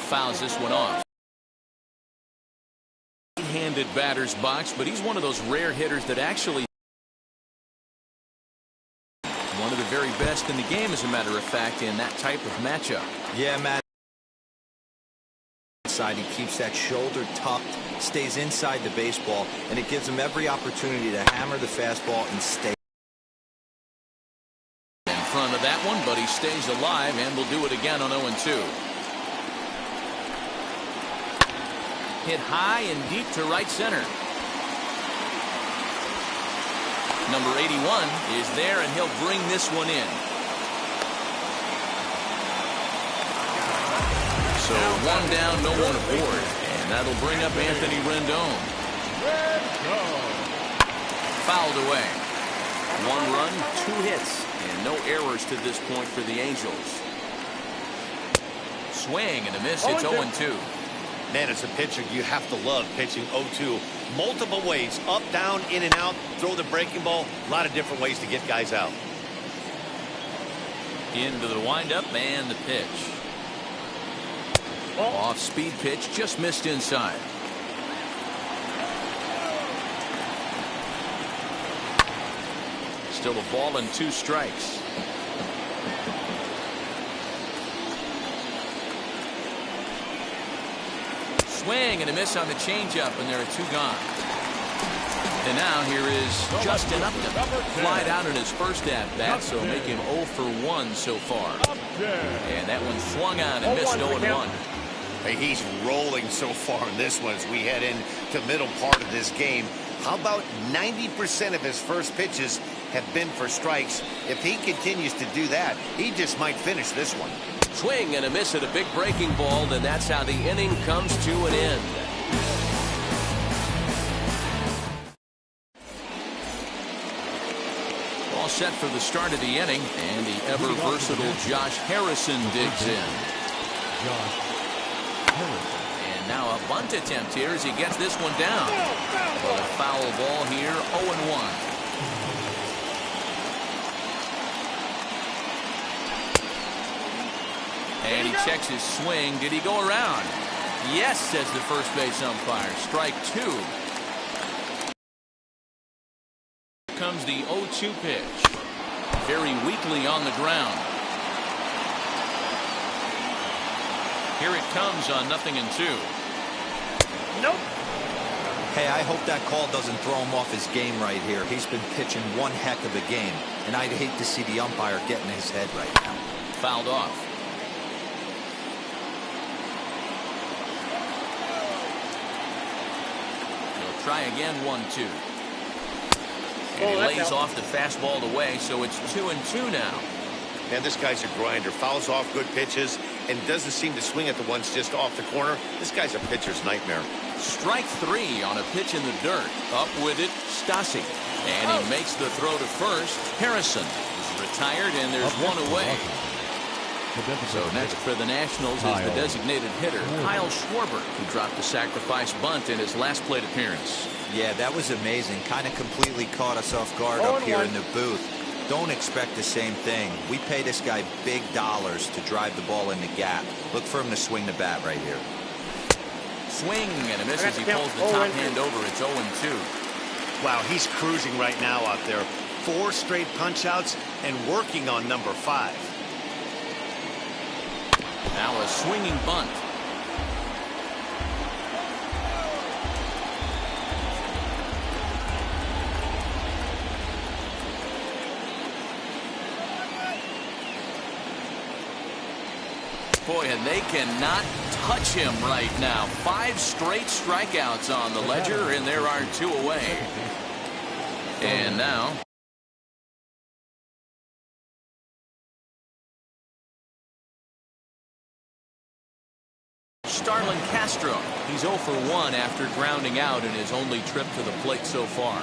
fouls this one off. Handed batter's box, but he's one of those rare hitters that actually one of the very best in the game, as a matter of fact, in that type of matchup. Yeah, Matt. He keeps that shoulder tucked, stays inside the baseball, and it gives him every opportunity to hammer the fastball and stay in front of that one, but he stays alive and will do it again on 0-2. Hit high and deep to right center. Number 81 is there, and he'll bring this one in. So one down, no one aboard, and that'll bring up Anthony Rendon. Fouled away. 1 run, 2 hits, and no errors to this point for the Angels. Swing and a miss. It's 0-2. Man, as a pitcher, you have to love pitching 0-2. Multiple ways, up, down, in and out, throw the breaking ball. A lot of different ways to get guys out. Into the windup and the pitch. Off speed pitch, just missed inside. Still a ball and 2 strikes. Swing and a miss on the changeup, and there are 2 gone. And now here is Justin Upton. Flied out in his first at-bat, so make him 0 for 1 so far. And that one swung on and missed 0-1. Hey, he's rolling so far in this one as we head into middle part of this game. How about 90% of his first pitches have been for strikes? If he continues to do that, he just might finish this one. Swing and a miss at a big breaking ball, and that's how the inning comes to an end. All set for the start of the inning, and the ever-versatile Josh Harrison digs in. And now a bunt attempt here as he gets this one down. But a foul ball here, 0-1. And he checks his swing. Did he go around? Yes, says the first base umpire. Strike 2. Here comes the 0-2 pitch. Very weakly on the ground. Here it comes on 0-2. Nope. Hey, I hope that call doesn't throw him off his game right here. He's been pitching one heck of a game, and I'd hate to see the umpire get in his head right now. Fouled off. He'll try again, 1-2. And he lays off the fastball away, so it's 2-2 now. Man, this guy's a grinder. Fouls off good pitches and doesn't seem to swing at the ones just off the corner. This guy's a pitcher's nightmare. Strike 3 on a pitch in the dirt. Up with it, Stassi. And he makes the throw to first. Harrison is retired, and there's one away. So next for the Nationals is the designated hitter, Kyle Schwarber, who dropped the sacrifice bunt in his last plate appearance. Yeah, that was amazing. Kind of completely caught us off guard up here in the booth. Don't expect the same thing. We pay this guy big dollars to drive the ball in the gap. Look for him to swing the bat right here. Swing and a miss as he pulls the top hand over. It's 0-2. Wow, he's cruising right now out there. 4 straight punch-outs and working on number 5. Now a swinging bunt. Boy, and they cannot touch him right now. 5 straight strikeouts on the ledger, and there are 2 away. And now Starlin Castro. He's 0 for 1 after grounding out in his only trip to the plate so far.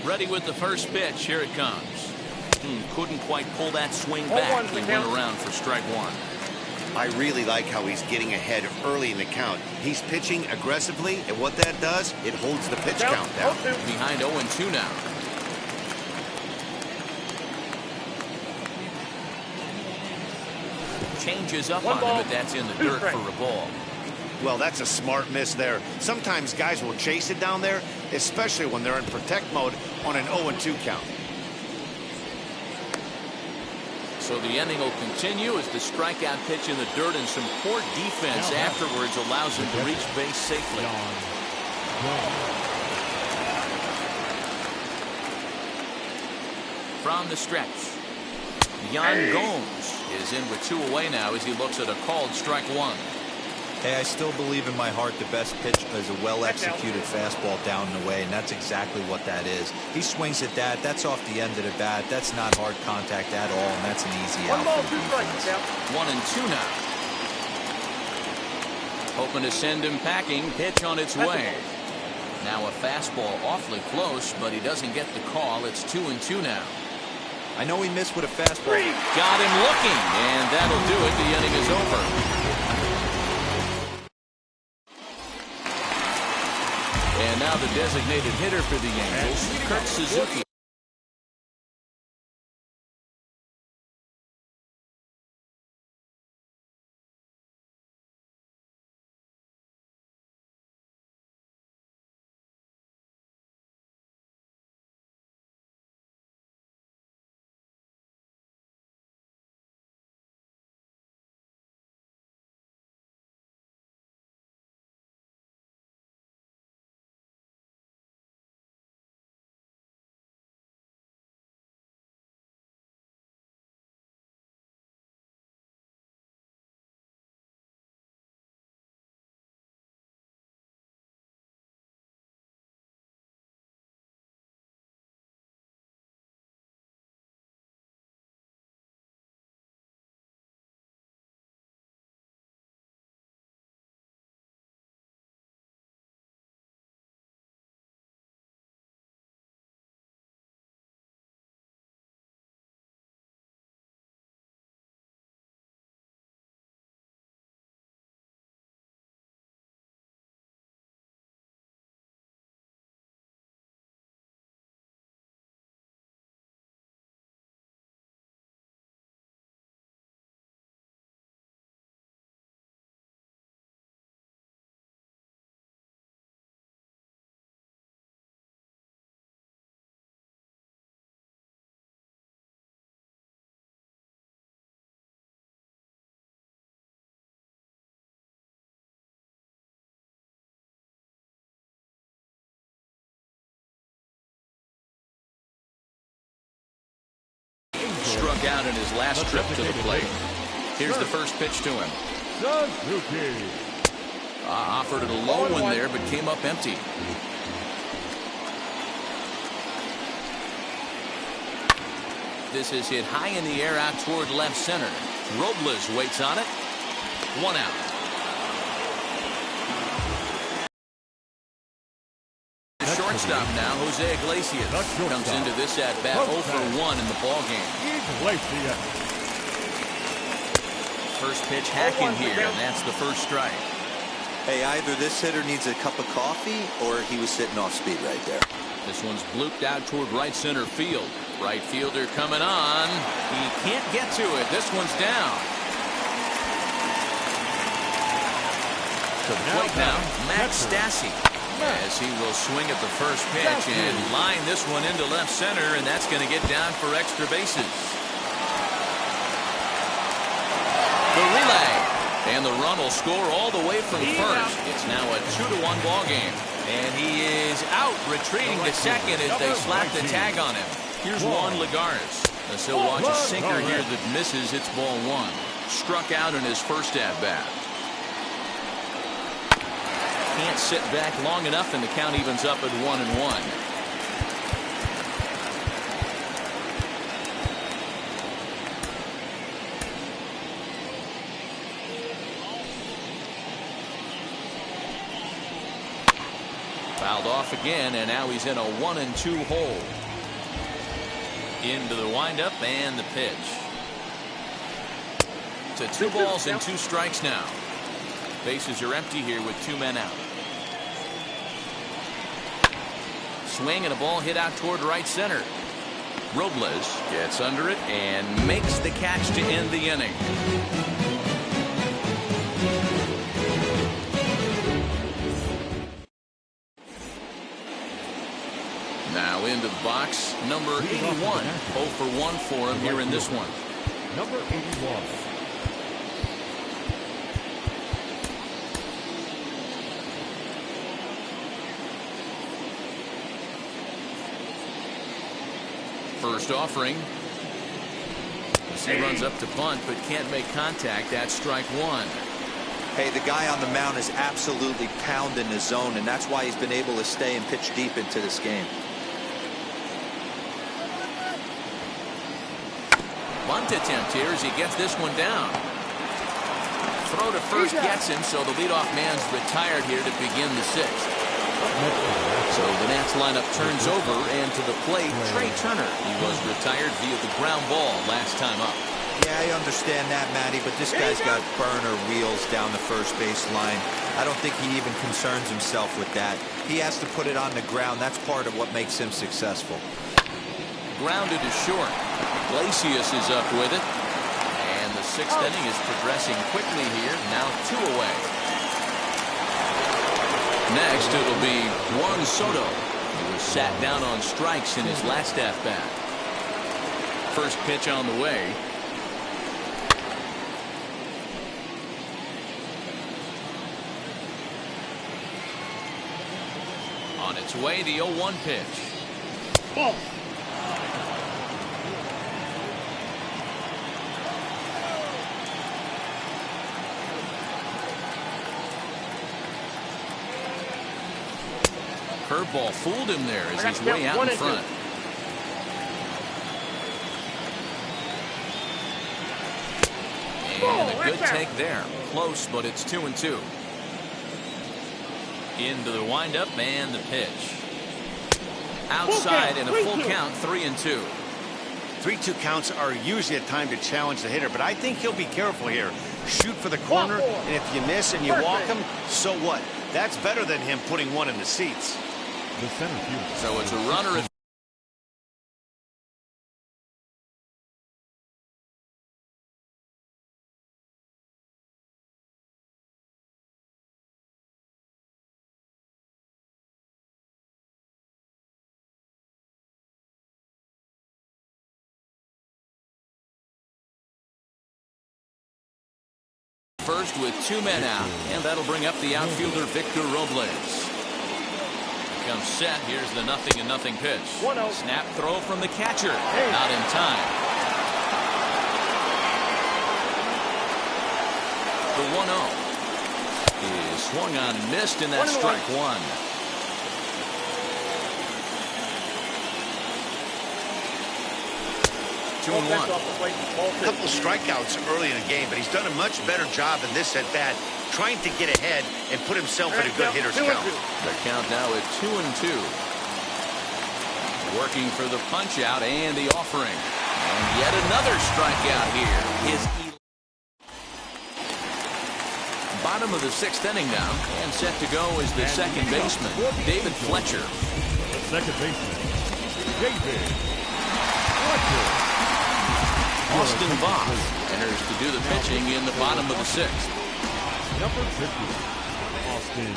Ready with the first pitch. Here it comes. Couldn't quite pull that swing back. He went around for strike 1. I really like how he's getting ahead early in the count. He's pitching aggressively, and what that does, it holds the pitch count down. Behind 0-2 now. Changes up on him, but that's in the dirt for a ball. Well, that's a smart miss there. Sometimes guys will chase it down there, especially when they're in protect mode on an 0-2 count. So the inning will continue as the strikeout pitch in the dirt and some poor defense afterwards allows him to reach base safely. From the stretch, Yan Gomes is in with 2 away now as he looks at a called strike 1. Hey, I still believe in my heart the best pitch is a well-executed fastball down and away, and that's exactly what that is. He swings at that. That's off the end of the bat. That's not hard contact at all, and that's an easy out for the defense. 1-2 now. Hoping to send him packing. Pitch on its way. Now a fastball awfully close, but he doesn't get the call. It's 2-2 now. I know he missed with a fastball. Got him looking, and that'll do it. The inning is over. And now the designated hitter for the Angels, Kurt Suzuki. Struck out in his last trip to the plate. Here's the first pitch to him. Offered it a low one there, but came up empty. This is hit high in the air out toward left center. Robles waits on it. 1 out. Shortstop now, Jose Iglesias comes into this at bat 0 for 1 in the ball game. First pitch hacking here, and that's the first strike. Hey, either this hitter needs a cup of coffee or he was sitting off speed right there. This one's blooped out toward right center field. Right fielder coming on. He can't get to it. This one's down. To the plate now, Max Stassi, as he will swing at the first pitch and line this one into left center, and that's going to get down for extra bases. The relay, and the run will score all the way from first. It's now a 2-1 ball game, and he is out retreating to second as they slap the tag on him. Here's Juan Lagares as he'll watch a sinker here that misses. It's ball 1. Struck out in his first at bat. Can't sit back long enough, and the count evens up at 1-1. Fouled off again, and now he's in a 1-2 hole. Into the windup and the pitch. To 2 balls and 2 strikes now. Bases are empty here with 2 men out. Swing and a ball hit out toward right center. Robles gets under it and makes the catch to end the inning. Number 81, 0 for 1 for him here in this one. Number 81. First offering. He runs up to punt, but can't make contact. That's strike one. Hey, the guy on the mound is absolutely pounding the zone, and that's why he's been able to stay and pitch deep into this game. Bunt attempt here as he gets this one down. Throw to first gets him, so the leadoff man's retired here to begin the sixth. So the Nats lineup turns over, and to the plate, Trey Turner. He was retired via the ground ball last time up. Yeah, I understand that, Matty, but this guy's got burner wheels down the first base line. I don't think he even concerns himself with that. He has to put it on the ground. That's part of what makes him successful. Grounded to short. Iglesias is up with it. And the sixth inning is progressing quickly here. Now 2 away. Next, it'll be Juan Soto. He was sat down on strikes in his last at-bat. First pitch on the way. On its way, the 0-1 pitch. Ball. Curveball fooled him there as he's way out in front. And a good take there. Close, but it's 2-2. Into the windup and the pitch. Outside in a full count, 3-2. 3-2 counts are usually a time to challenge the hitter, but I think he'll be careful here. Shoot for the corner, and if you miss and you walk him, so what? That's better than him putting one in the seats. The center field. So it's a runner at first with 2 men out, and that'll bring up the outfielder Victor Robles. Comes set. Here's the 0-0 pitch. Snap throw from the catcher. Not in time. The 1-0 is swung on and missed, and that's strike one. Two and one. A couple of strikeouts early in the game, but he's done a much better job in this at bat, trying to get ahead and put himself in a good hitter's count. The count now at 2-2. Working for the punch out and the offering. And yet another strikeout here. His bottom of the 6th inning now, and set to go is the second baseman, David Fletcher. The second baseman, David Fletcher. Austin Voth enters to do the pitching in the bottom of the 6th. Number 50, Austin.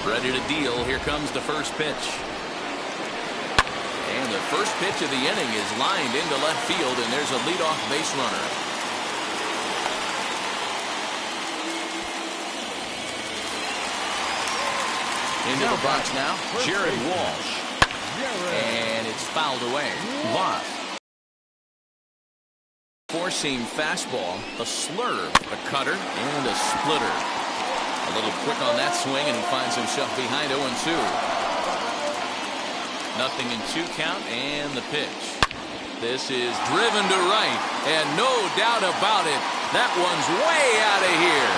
Ready to deal. Here comes the first pitch. And the first pitch of the inning is lined into left field, and there's a leadoff base runner. Into the box now, Jared Walsh. And it's fouled away. Voth. Four-seam fastball, a slurve, a cutter, and a splitter. A little quick on that swing, and he finds himself behind 0-2. 0-2 count, and the pitch. This is driven to right, and no doubt about it, that one's way out of here.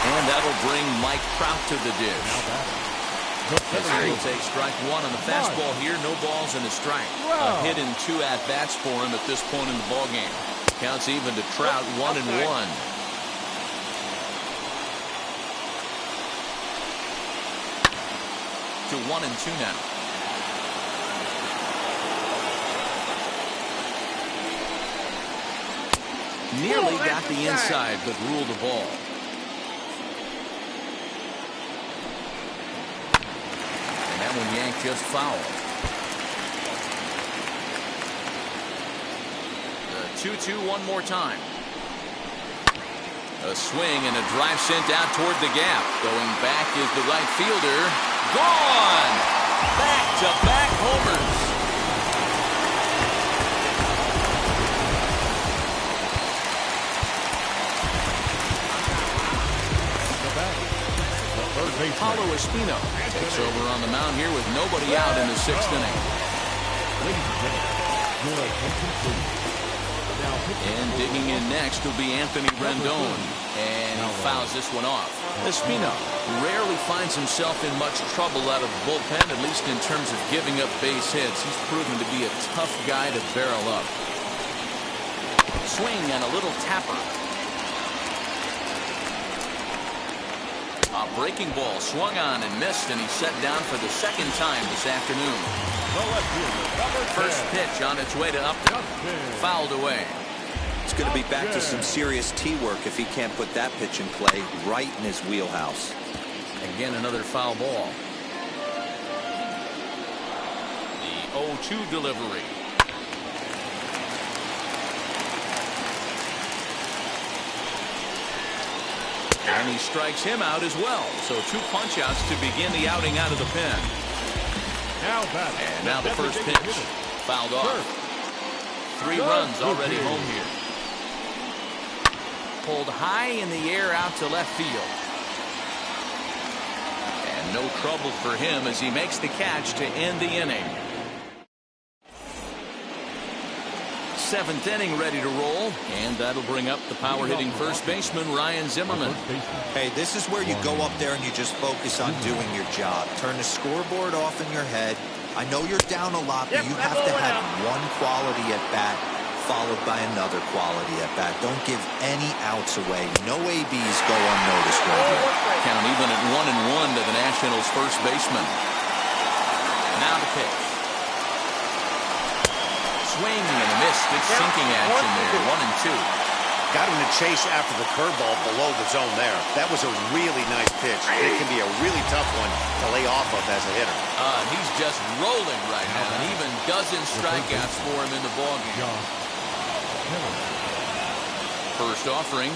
And that'll bring Mike Trout to the dish. As he'll take strike one on the fastball here. No balls and a strike. A hit in 2 at-bats for him at this point in the ballgame. Counts even to Trout, 1-1. To 1-2 now. Nearly got the inside, but ruled the ball. And that one yanked just foul. The 2-2 one more time. A swing and a drive sent out toward the gap. Going back is the right fielder. Gone! Back-to-back homers. Paulo Espino takes over on the mound here with nobody out in the 6th inning. And digging in next will be Anthony Rendon. And he fouls this one off. Espino rarely finds himself in much trouble out of the bullpen, at least in terms of giving up base hits. He's proven to be a tough guy to barrel up. Swing and a little tapper. A breaking ball swung on and missed, and he's set down for the 2nd time this afternoon. First pitch on its way to Upton. Fouled away. It's going to be back to some serious tee work if he can't put that pitch in play right in his wheelhouse. Again, another foul ball. The 0-2 delivery. And he strikes him out as well. So 2 punch-outs to begin the outing out of the pen. And now the first pitch. Fouled off. 3 runs already home here. Pulled high in the air out to left field. And no trouble for him as he makes the catch to end the inning. 7th inning ready to roll, and that'll bring up the power-hitting first baseman Ryan Zimmerman. Hey, this is where you go up there and you just focus on doing your job. Turn the scoreboard off in your head. I know you're down a lot, but you have to have one quality at bat followed by another quality at bat. Don't give any outs away. No ABs go unnoticed right here. Count even at 1-1 to the Nationals' first baseman. Now the pitch. Swing and a miss. Good sinking action there. 1-2. Got him to chase after the curveball below the zone there. That was a really nice pitch. It can be a really tough one to lay off of as a hitter. He's just rolling right now, and even dozen strikeouts for him in the ballgame. First offering.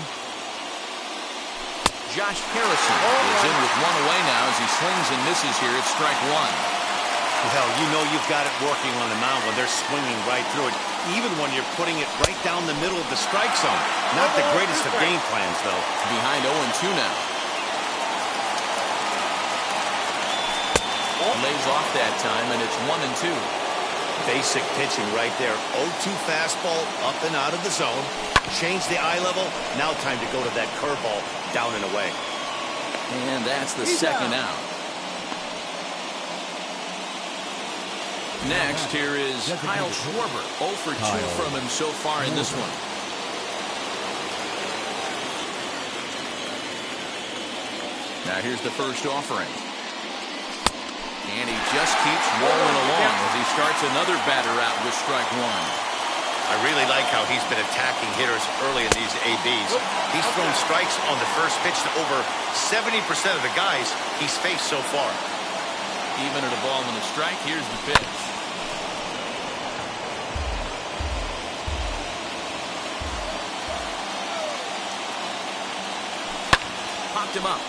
Josh Harrison is in with 1 away now as he swings and misses here at strike 1. Well, you know you've got it working on the mound when they're swinging right through it, even when you're putting it right down the middle of the strike zone. Not the greatest of game plans, though. Behind 0-2 now. Lays off that time, and it's 1-2. Basic pitching right there. 0-2 fastball up and out of the zone. Change the eye level. Now time to go to that curveball down and away. And that's the second out. Next, here is Kyle Schwarber. 0 for 2 from him so far in this one. Now here's the first offering. And he just keeps rolling along as he starts another batter out with strike 1. I really like how he's been attacking hitters early in these ABs. He's thrown strikes on the first pitch to over 70% of the guys he's faced so far. Even at a ball and a strike, here's the pitch. Popped him up.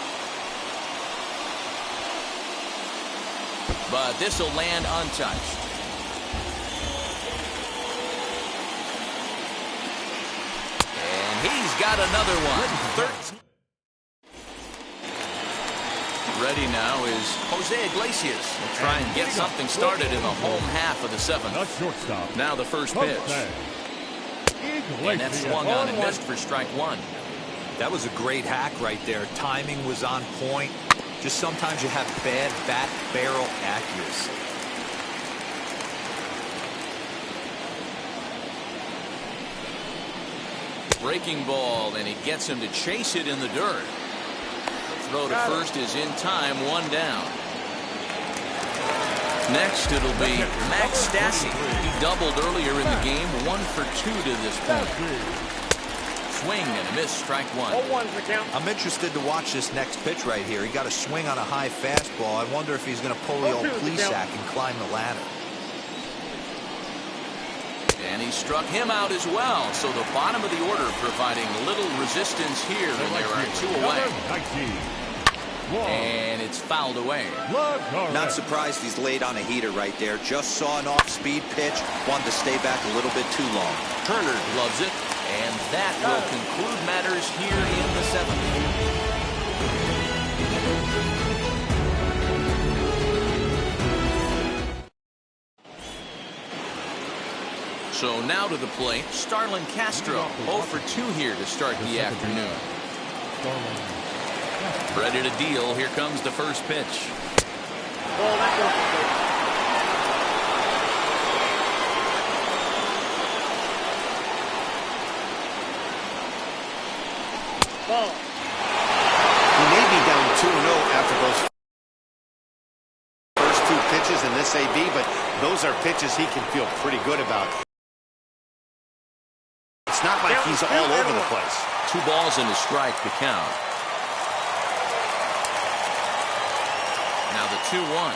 But this will land untouched. And he's got another one. Ready now is Jose Iglesias. He'll try and get something started in the home half of the 7th. Now the first pitch. And that swung on and missed for strike 1. That was a great hack right there. Timing was on point. Just sometimes you have bad bat barrel accuracy. Breaking ball, and he gets him to chase it in the dirt. The throw to first is in time, 1 down. Next, it'll be Max Stassi. He doubled earlier in the game, 1 for 2 to this point. Swing and a miss, strike one. I'm interested to watch this next pitch right here. He got a swing on a high fastball. I wonder if he's going to pull the old Plesac and climb the ladder. And he struck him out as well. So the bottom of the order providing little resistance here, and there are two away. And it's fouled away. Not surprised he's laid on a heater right there. Just saw an off-speed pitch. Wanted to stay back a little bit too long. Turner loves it. And that will conclude matters here in the seventh. So now to the plate, Starlin Castro. 0 for 2 here to start the afternoon. Ready to deal. Here comes the first pitch. He may be down 2-0 after those first 2 pitches in this AB, but those are pitches he can feel pretty good about. It's not like he's all over the place. 2 balls and a strike to count. Now the 2-1.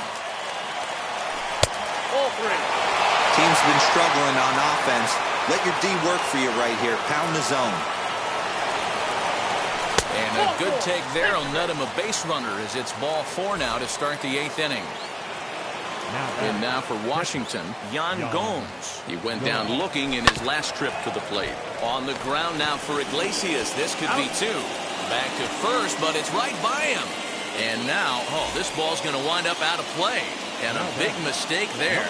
Team's been struggling on offense. Let your D work for you right here. Pound the zone. And a good take there will net him a base runner as it's ball 4 now to start the 8th inning. And now for Washington, Yan Gomes. He went down looking in his last trip to the plate. On the ground now for Iglesias. This could be 2. Back to first, but it's right by him. And now, this ball's going to wind up out of play. And a big mistake there.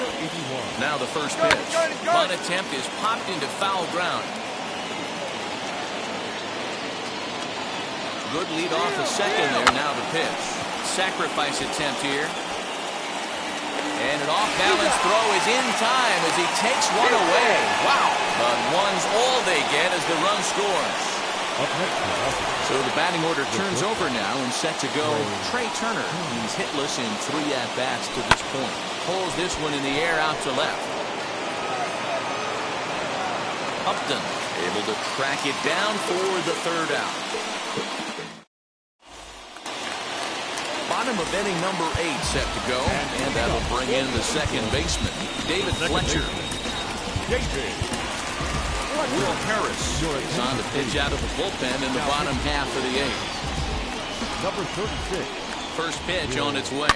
Now the first pitch. Bunt attempt is popped into foul ground. Good lead off a second there. Now the pitch. Sacrifice attempt here. And an off-balance throw is in time as he takes one away. Wow. But one's all they get as the run scores. So the batting order turns over now and set to go Trey Turner. He's hitless in 3 at-bats to this point. Pulls this one in the air out to left. Upton able to track it down for the 3rd out. Bottom of inning number 8 set to go, and that'll bring in the second baseman, David Fletcher. Will Harris is on the pitch out of the bullpen in the bottom half of the 8th. Number 36. First pitch on its way.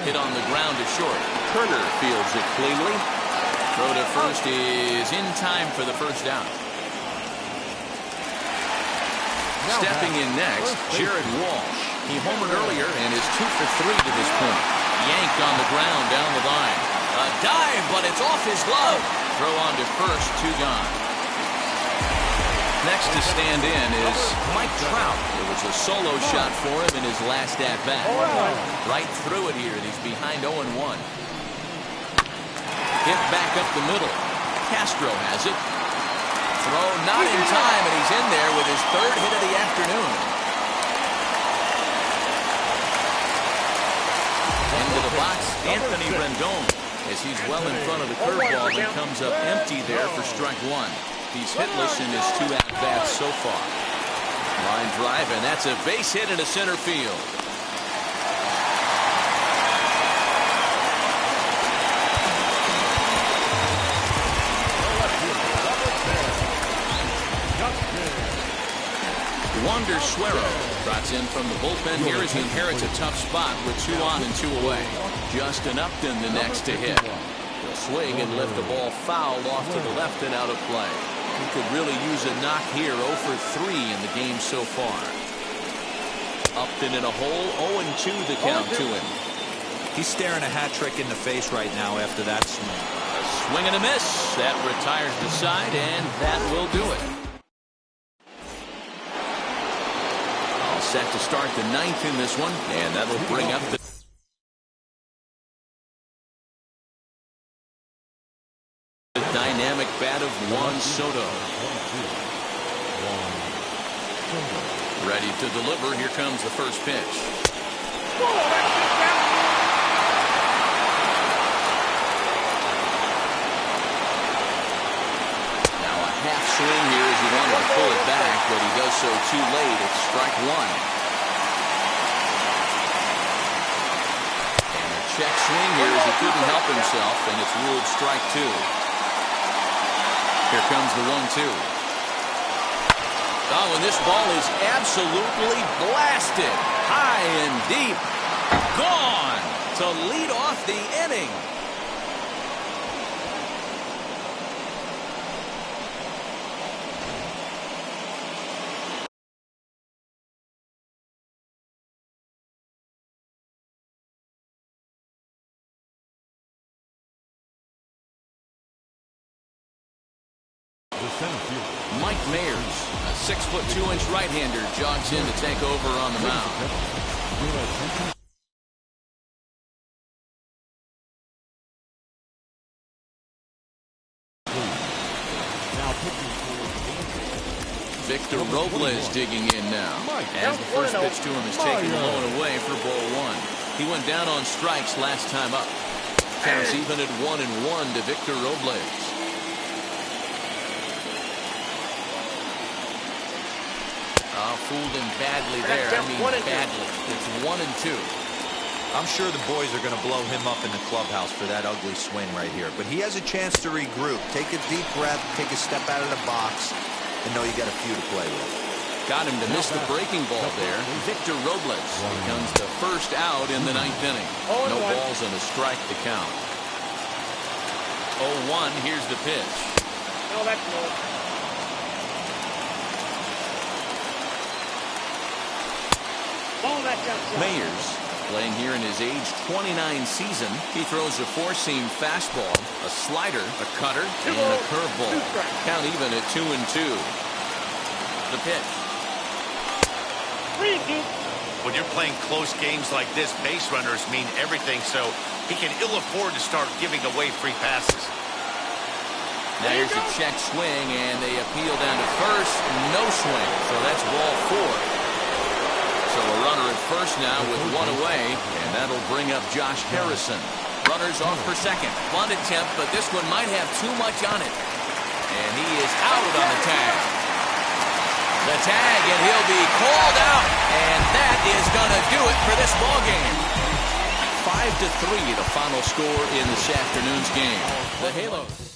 Hit on the ground to short. Turner fields it cleanly. Throw to first is in time for the first down. Stepping in next, Jared Walsh. He homered earlier and is 2 for 3 to this point. Yanked on the ground down the line. A dive, but it's off his glove. Throw on to first, 2 gone. Next to stand in is Mike Trout. It was a solo shot for him in his last at-bat. Right through it here, and he's behind 0-1. Hit back up the middle. Castro has it. Throw not in time, and he's in there with his 3rd hit of the afternoon. Into the box, Anthony Rendon, as he's well in front of the curveball and comes up empty there for strike 1. He's hitless in his 2 at-bats so far. Line drive, and that's a base hit into center field. Wander Suero trots in from the bullpen here as he inherits a tough spot with 2 on and 2 away. Justin Upton the next to hit. He'll swing and lift the ball fouled off to the left and out of play. He could really use a knock here. 0 for 3 in the game so far. Upton in a hole. 0-2 the count to him. He's staring a hat trick in the face right now after that swing. A swing and a miss. That retires the side, and that will do it. All set to start the 9th in this one, and that'll bring up the dynamic bat of Juan Soto. Ready to deliver. Here comes the first pitch. Now a half swing here as he wanted to pull it back, but he so too late. It's strike one. And a check swing here as he couldn't help himself, and it's ruled strike two. Here comes the 1-2. Oh, and this ball is absolutely blasted. High and deep. Gone to lead off the inning. Mike Mayers, a 6'2" right-hander, jogs in to take over on the mound. Victor Robles digging in now, as the first pitch to him is taken low and away for ball one. He went down on strikes last time up. Counts even at 1-1 to Victor Robles. Fooled him badly there. I mean badly. It's 1-2. I'm sure the boys are going to blow him up in the clubhouse for that ugly swing right here. But he has a chance to regroup. Take a deep breath, take a step out of the box, and know you got a few to play with. Got him to miss the breaking ball there. Victor Robles becomes the first out in the ninth inning. No balls and a strike to count. 0-1. Here's the pitch. No, that's no. Mayers, playing here in his age 29 season, he throws a four-seam fastball, a slider, a cutter, and a curveball. Count even at 2-2. The pitch. When you're playing close games like this, base runners mean everything, so he can ill afford to start giving away free passes. Now here's a check swing, and they appeal down to first. No swing, so that's ball four. So a runner at first now with one away, and that'll bring up Josh Harrison. Runners off for second. Bunt attempt, but this one might have too much on it. And he is out on the tag. The tag, and he'll be called out. And that is going to do it for this ball game. 5-3, the final score in this afternoon's game. The Halos.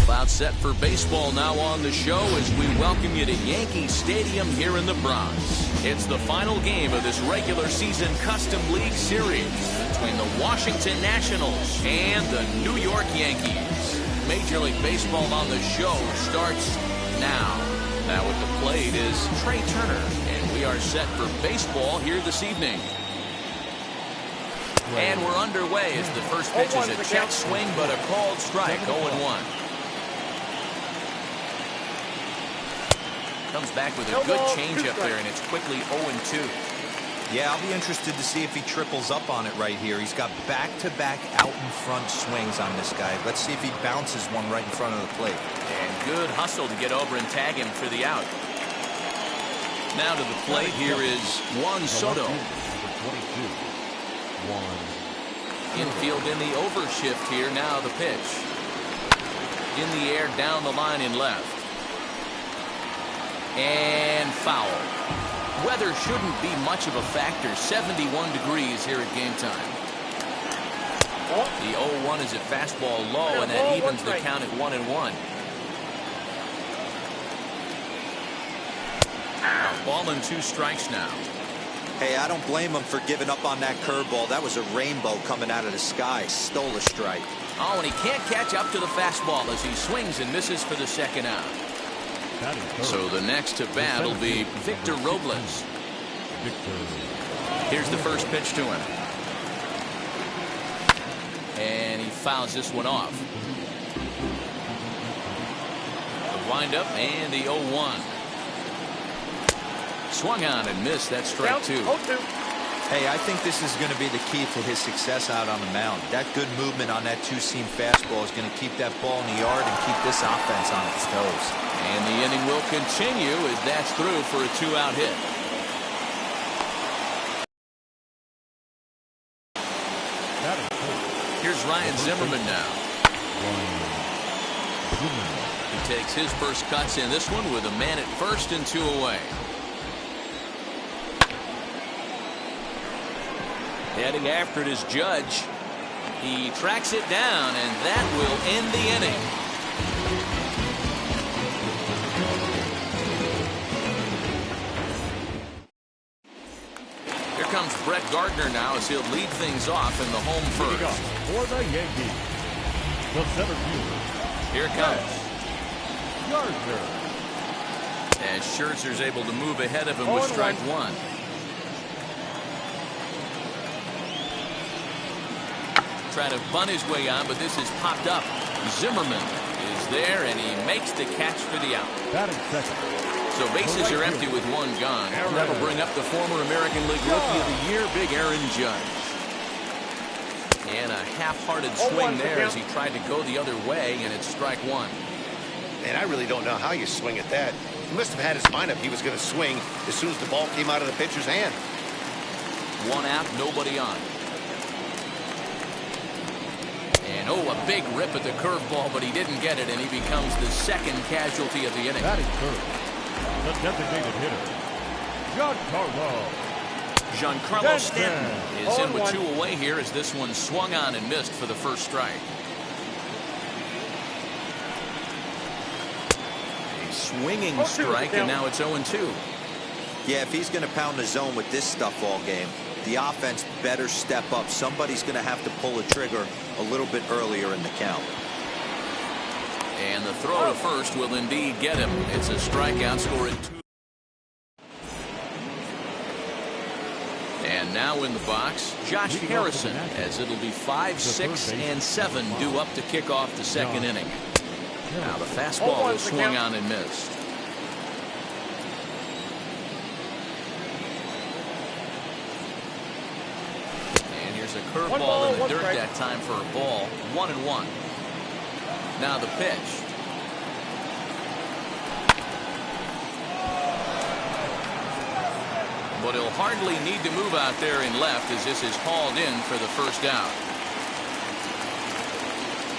About set for baseball now on the show as we welcome you to Yankee Stadium here in the Bronx. It's the final game of this regular season Custom League Series between the Washington Nationals and the New York Yankees. Major League Baseball on the show starts now. Now at the plate is Trey Turner, and we are set for baseball here this evening. And we're underway as the first pitch is a check swing, but a called strike, 0-1. Comes back with a good changeup there, and it's quickly 0-2. Yeah, I'll be interested to see if he triples up on it right here. He's got back-to-back out-in-front swings on this guy. Let's see if he bounces one right in front of the plate. And good hustle to get over and tag him for the out. Now to the plate, here is Juan Soto. Infield in the overshift here. Now the pitch. In the air, down the line in left. And foul. Weather shouldn't be much of a factor. 71 degrees here at game time. The 0-1 is a fastball low, and that evens the count at 1-1. Ball and 2 strikes now. Hey, I don't blame him for giving up on that curveball. That was a rainbow coming out of the sky. Stole a strike. Oh, and he can't catch up to the fastball as he swings and misses for the second out. So the next to bat will be Victor Robles. Here's the first pitch to him. And he fouls this one off. The windup and the 0-1. Swung on and missed. That's strike 2. Hey, I think this is going to be the key to his success out on the mound. That good movement on that two-seam fastball is going to keep that ball in the yard and keep this offense on its toes. And the inning will continue as that's through for a 2-out hit. Here's Ryan Zimmerman now. He takes his first cuts in this one with a man at first and 2 away. Heading after it is Judge. He tracks it down, and that will end the inning. Here comes Brett Gardner now as he'll lead things off in the home first. For the Yankees, the center fielder. Here it comes. Gardner. As Scherzer's able to move ahead of him with strike 1. Trying to bunt his way on, but this is popped up. Zimmerman is there, and he makes the catch for the out. Batting second. So bases are empty with 1 gone. That'll bring up the former American League Rookie of the Year, Big Aaron Judge. And a half-hearted swing there as he tried to go the other way, and it's strike 1. And I really don't know how you swing at that. He must have had his mind up he was going to swing as soon as the ball came out of the pitcher's hand. 1 out, nobody on. And a big rip at the curveball, but he didn't get it, and he becomes the second casualty of the inning. Batting third, the designated hitter, Giancarlo Stanton is in with 2 away here as this one swung on and missed for the first strike. A swinging strike, and now it's 0-2. Yeah, if he's going to pound the zone with this stuff all game, the offense better step up. Somebody's going to have to pull the trigger a little bit earlier in the count. And the throw to first will indeed get him. It's a strikeout, score at 2. And now in the box, Josh Harrison, as it'll be 5, 6, and 7 due up to kick off the second inning. Now the fastball is swung on and missed. And here's a curveball in the dirt that time for a ball. 1-1. Now the pitch. But he'll hardly need to move out there in left as this is hauled in for the first out.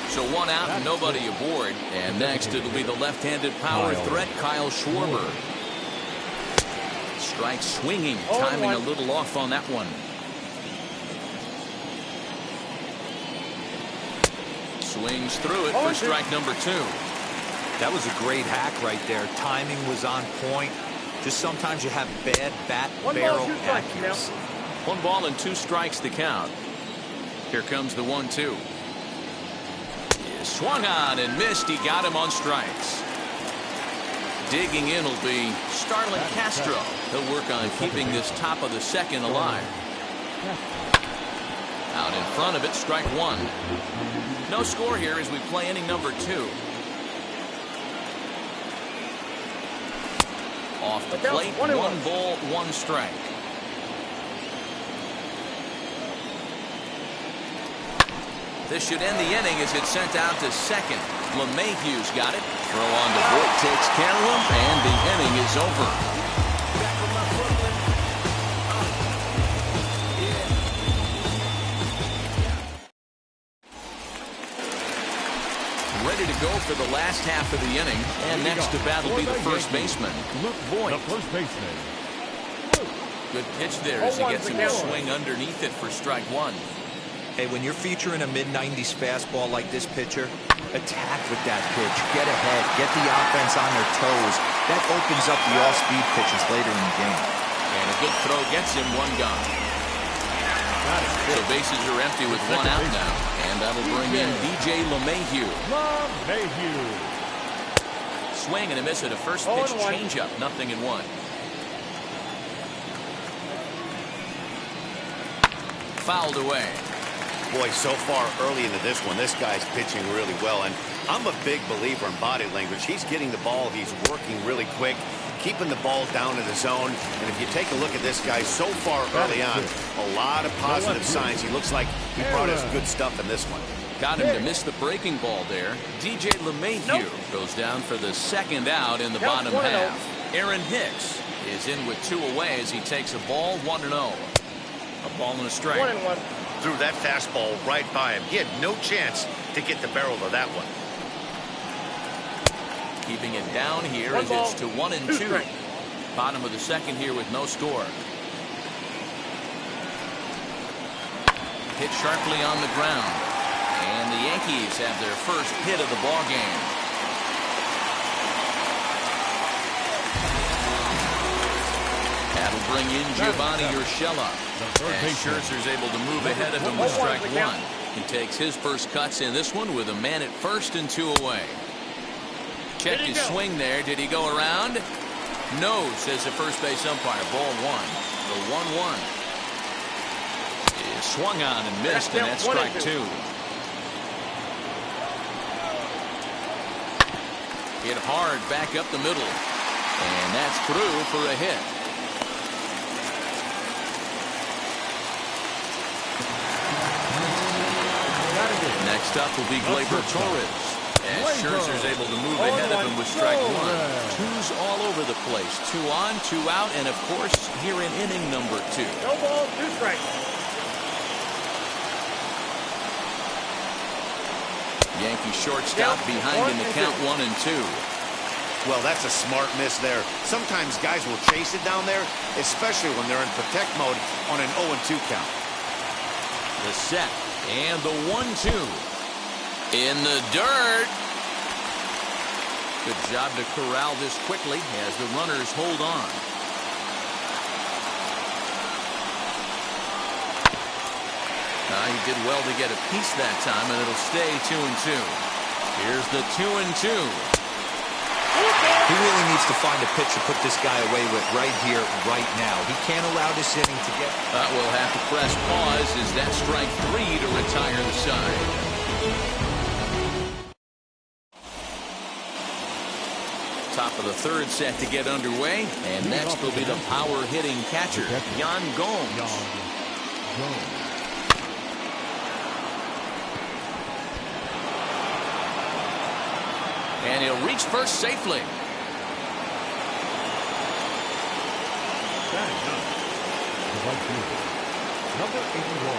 So 1 out and nobody aboard. And next it'll be the left-handed power threat, Kyle Schwarber. Strike swinging, timing a little off on that one. Swings through it for strike number 2. That was a great hack right there. Timing was on point. Just sometimes you have bad bat barrel accuracy. 1 ball and 2 strikes to count. Here comes the 1-2. Swung on and missed. He got him on strikes. Digging in will be Starlin Castro. He'll work on keeping this top of the second alive. Out in front of it, strike 1. No score here as we play inning number 2. Off the plate, 1 ball, 1 strike. This should end the inning as it's sent out to second. LeMahieu's got it. Throw on to Voit, takes care of him, and the inning is over. Ready to go for the last half of the inning, and next to bat will be the first baseman, Luke Voit. The first baseman. Good pitch there as he gets him to swing underneath it for strike 1. Hey, when you're featuring a mid-90s fastball like this pitcher, attack with that pitch. Get ahead. Get the offense on their toes. That opens up the off-speed pitches later in the game. And a good throw gets him 1 gone. So bases are empty with 1 out now. And that'll bring in DJ LeMahieu. Swing and a miss at a first pitch changeup. 0-1. Fouled away. Boy, so far early into this one, this guy's pitching really well. And I'm a big believer in body language. He's getting the ball. He's working really quick, keeping the ball down in the zone. And if you take a look at this guy so far early on, a lot of positive signs. He looks like he brought us good stuff in this one. Got him to miss the breaking ball there. DJ LeMahieu goes down for the second out in the bottom half. Aaron Hicks is in with 2 away as he takes a ball 1-0. A ball and a strike. 1-1. Threw that fastball right by him. He had no chance to get the barrel of that one. Keeping it down here as it's to 1-2. Bottom of the second here with no score. Hit sharply on the ground. And the Yankees have their first hit of the ball game. That'll bring in Giovanni Urshela. And Scherzer's able to move ahead of him with strike 1. He takes his first cuts in this one with a man at first and 2 away. Check his swing there. Did he go around? No, says the first base umpire. Ball 1. The 1-1. Is swung on and missed, and that's strike 2. Hit hard back up the middle. And that's through for a hit. Next up will be Gleyber Torres. As Scherzer's able to move ahead of him with strike 1. 2's all over the place. 2 on, 2 out, and of course here in inning number 2. No ball, 2 strikes. Yankee shortstop behind in the count 1-2. Well, that's a smart miss there. Sometimes guys will chase it down there, especially when they're in protect mode on an 0-2 count. The set and the 1-2 in the dirt. Good job to corral this quickly as the runners hold on. He did well to get a piece that time, and it'll stay 2-2. Here's the 2-2. He really needs to find a pitch to put this guy away with right here, right now. He can't allow this inning to get... We'll have to press pause as that strike 3 to retire the side. Top of the third set to get underway, and next will be the power-hitting catcher, Yan Gomes. And he'll reach first safely. Number 81.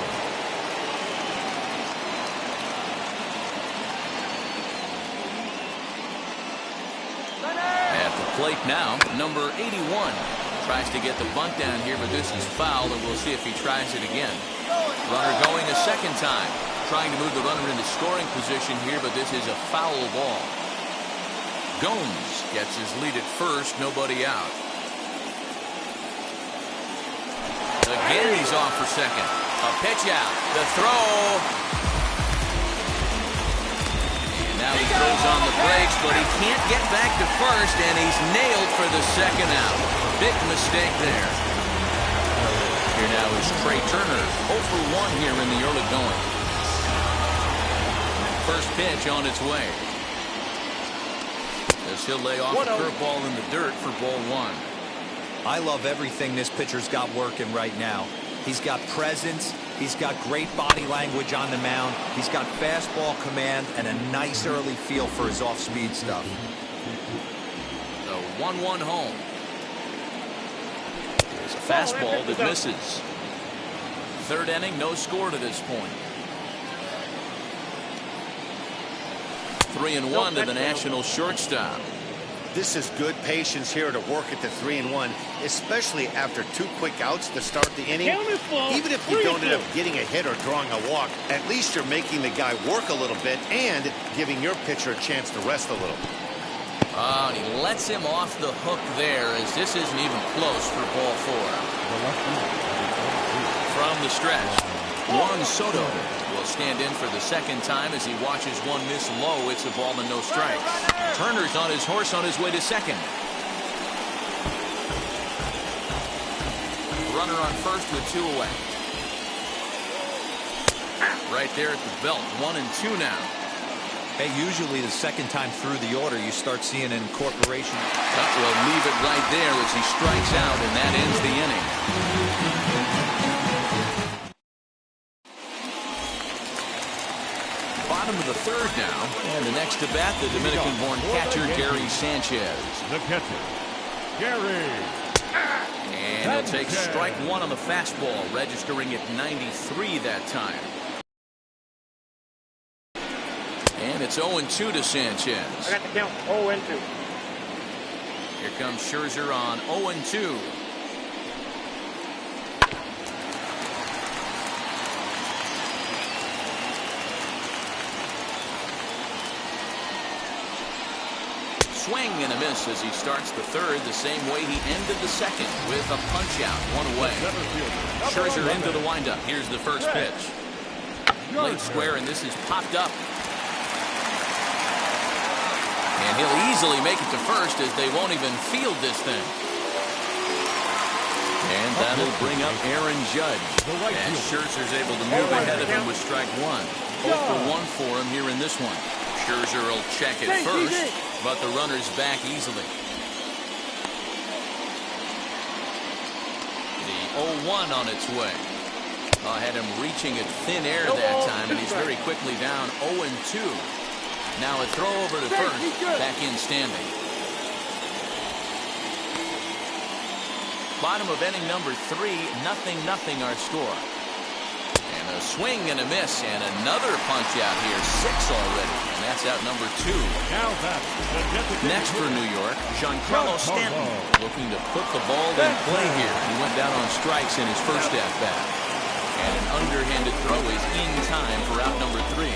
At the plate now, number 81. Tries to get the bunt down here, but this is foul, and we'll see if he tries it again. Runner going a second time. trying to move the runner into scoring position here, but this is a foul ball. Gomes gets his lead at first, nobody out. Again, he's off for second. A pitch out. The throw. And now he throws on the brakes, but he can't get back to first, and he's nailed for the second out. Big mistake there. Here now is Trey Turner, 0 for 1 here in the early going. First pitch on its way. As he'll lay off a curveball in the dirt for ball 1. I love everything this pitcher's got working right now. He's got presence. He's got great body language on the mound. He's got fastball command and a nice early feel for his off-speed stuff. The 1-1 home. There's a fastball that misses. Third inning, no score to this point. 3-1 to the National shortstop. This is good patience here to work at the 3-1, especially after 2 quick outs to start the inning. Even if you don't end up getting a hit or drawing a walk, at least you're making the guy work a little bit and giving your pitcher a chance to rest a little. And he lets him off the hook there, as this isn't even close for ball 4. From the stretch, Juan Soto will stand in for the second time as he watches one miss low. It's a ball and no strikes. Turner's on his horse on his way to second. Runner on first with 2 away. Right there at the belt, 1-2 now. Hey, usually the second time through the order, you start seeing an incorporation. Will leave it right there as he strikes out, and that ends the inning. Bottom of the third now, and the next to bat, the Dominican-born catcher Gary Sanchez. The catcher, Gary. And he'll take strike 1 on the fastball, registering at 93 that time. And it's 0-2 to Sanchez. I got the count. 0-2. Here comes Scherzer on 0-2. Swing and a miss as he starts the third the same way he ended the second with a punch out, 1 away. Scherzer into the windup. Here's the first pitch. Late square, and this is popped up. And he'll easily make it to first as they won't even field this thing. And that'll bring up Aaron Judge. And Scherzer's able to move ahead of him with strike 1. 0 for 1 for him here in this one. Scherzer will check it first, but the runner's back easily. The 0-1 on its way. Had him reaching at thin air that time, and he's very quickly down 0-2. Now a throw over to first, back in standing. Bottom of inning number 3, 0-0 our score. And a swing and a miss, and another punch out here, 6 already, and that's out number 2. Next for New York, Giancarlo Stanton, looking to put the ball in play here. He went down on strikes in his first at-bat. And an underhanded throw is in time for out number 3.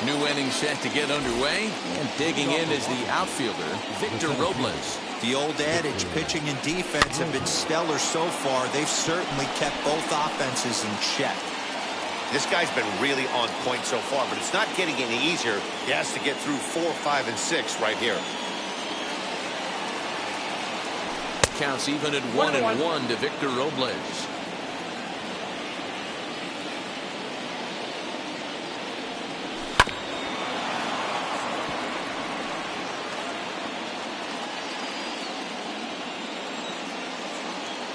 New inning set to get underway, and digging in is the outfielder, Victor Robles. The old adage, pitching and defense have been stellar so far. They've certainly kept both offenses in check. This guy's been really on point so far, but it's not getting any easier. He has to get through 4, 5, and 6 right here. Counts even at 1-1 to Victor Robles.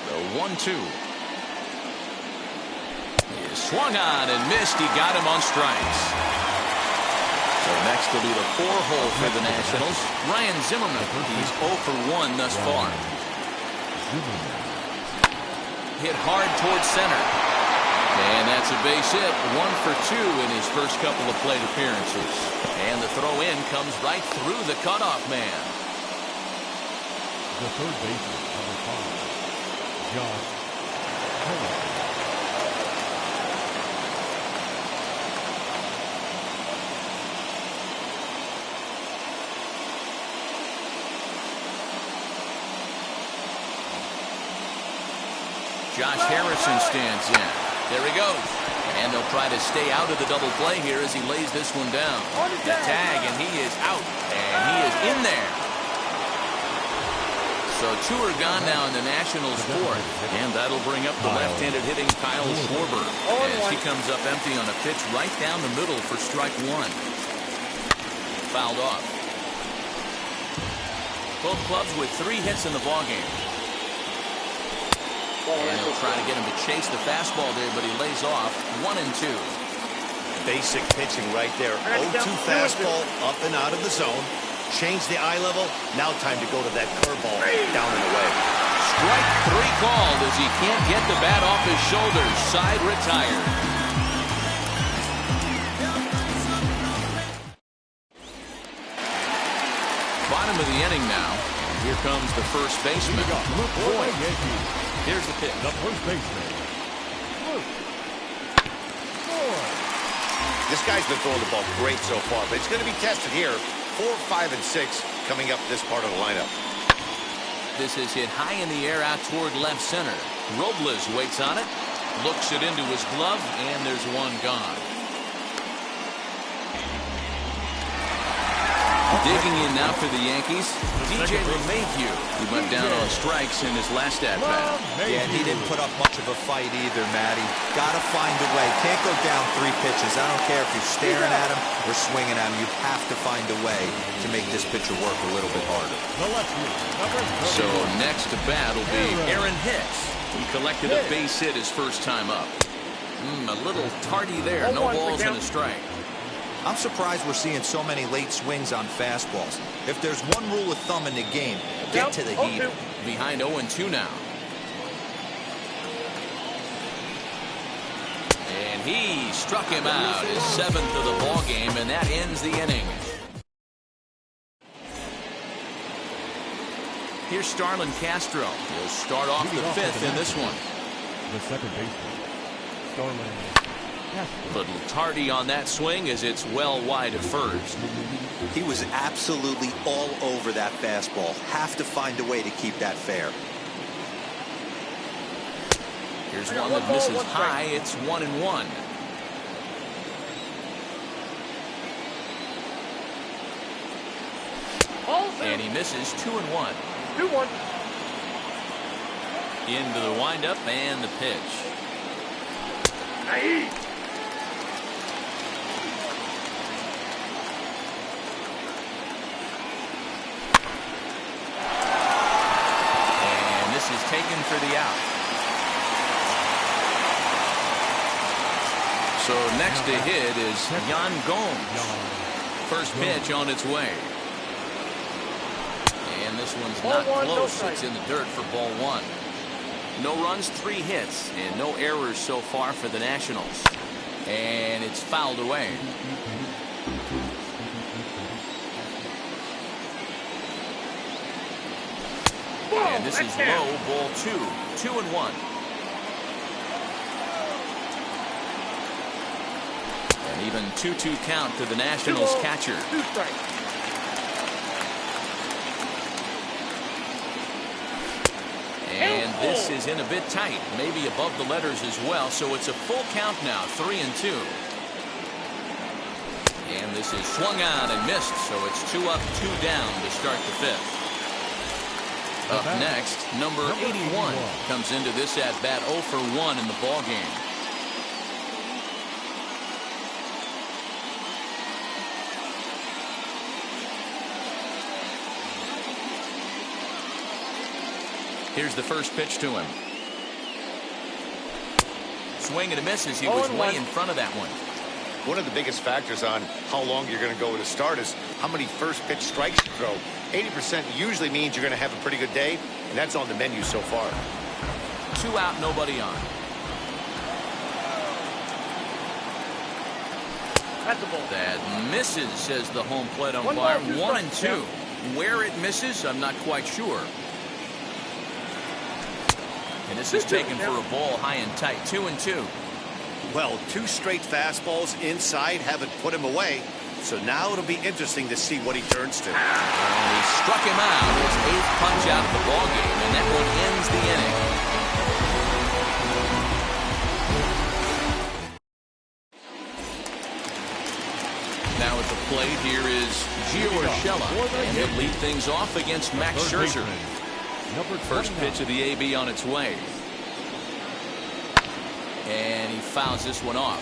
The 1-2. He is swung on and missed. He got him on strikes. So next will be the 4-hole for the Nationals. Ryan Zimmerman. He's 0 for 1 thus far. Hit hard towards center. And that's a base hit. 1 for 2 in his first couple of plate appearances. And the throw in comes right through the cutoff man. The third baseman, number 5, Josh Hader. Josh Harrison stands in. There he goes. And they'll try to stay out of the double play here as he lays this one down. The tag, and he is out. And he is in there. So 2 are gone now in the Nationals' fourth. And that'll bring up the left-handed hitting Kyle Schwarber as he comes up empty on a pitch right down the middle for strike 1. Fouled off. Both clubs with 3 hits in the ballgame. And he'll try to get him to chase the fastball there, but he lays off 1-2. Basic pitching right there. 0-2 fastball up and out of the zone. Change the eye level. Now time to go to that curveball down and away. Strike 3 called as he can't get the bat off his shoulders. Side retired. Bottom of the inning now. Here comes the first baseman, Luke Voit. Here's the pitch. The first baseman, Luke Voit. This guy's been throwing the ball great so far, but it's going to be tested here. 4, 5, and 6 coming up this part of the lineup. This is hit high in the air out toward left center. Robles waits on it, looks it into his glove, and there's one gone. Digging in now for the Yankees, DJ LeMahieu. He went down on strikes in his last at-bat. Yeah, and he didn't put up much of a fight either, Matty. Gotta find a way. Can't go down 3 pitches. I don't care if you're staring at him or swinging at him. You have to find a way to make this pitcher work a little bit harder. So next to bat will be Aaron Hicks. He collected a base hit his first time up. A little tardy there. No balls and a strike. I'm surprised we're seeing so many late swings on fastballs. If there's one rule of thumb in the game, get to the heater. Behind 0-2 now. And he struck him out, his 7th of the ball game, and that ends the inning. Here's Starlin Castro. He'll start off the 5th in this one. The second baseman, Starlin. A little tardy on that swing as it's well wide of first. He was absolutely all over that fastball. Have to find a way to keep that fair. Here's one that misses high. It's 1-1. And he misses 2-1. 2-1. Into the windup and the pitch. Taken for the out. So next to hit is Yan Gomes. First pitch on its way. And this one's not close. It's in the dirt for ball 1. No runs, 3 hits, and no errors so far for the Nationals. And it's fouled away. And this is low, ball 2. 2-1. And even 2-2 count to the Nationals catcher. And this is in a bit tight, maybe above the letters as well. So it's a full count now, 3-2. And this is swung on and missed, so it's 2 up, 2 down to start the 5th. Up next, number 81 comes into this at-bat 0 for 1 in the ballgame. Here's the first pitch to him. Swing and a miss as he was way in front of that one. One of the biggest factors on how long you're going to go with a start is how many first pitch strikes you throw. 80% usually means you're going to have a pretty good day, and that's on the menu so far. 2 out, nobody on. That's a ball. That misses, says the home plate umpire. 1-2. Where it misses, I'm not quite sure. And this is taken for a ball high and tight. 2-2. Well, 2 straight fastballs inside haven't put him away. So now it'll be interesting to see what he turns to. And he struck him out. His 8th punch out of the ballgame, and that one ends the inning. Gio Urshela, and he'll lead things off against Max Scherzer. First pitch of the AB on its way. And he fouls this one off.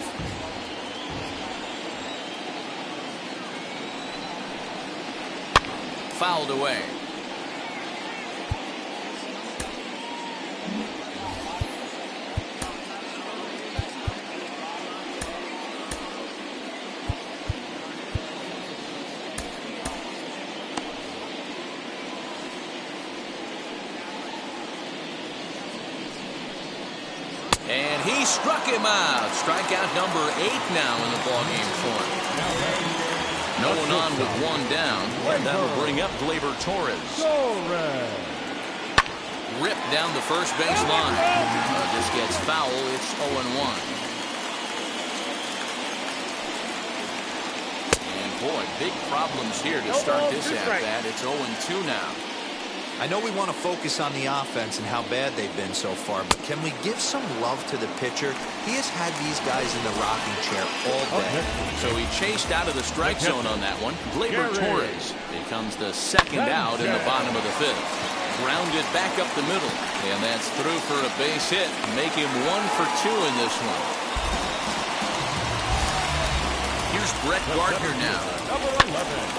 Fouled away. And he struck him out. Strikeout number 8 now in the ballgame for him. No one on with one down. And that'll bring up Gleyber Torres. Ripped down the first base line. This gets foul. It's 0-1. And boy, big problems here to start this at-bat. It's 0-2 now. I know we want to focus on the offense and how bad they've been so far, but can we give some love to the pitcher? He has had these guys in the rocking chair all day. So he chased out of the strike zone on that one. Gleyber Torres becomes the second out in the bottom of the 5th. Grounded back up the middle, and that's through for a base hit. Make him 1 for 2 in this one. Here's Brett Gardner now.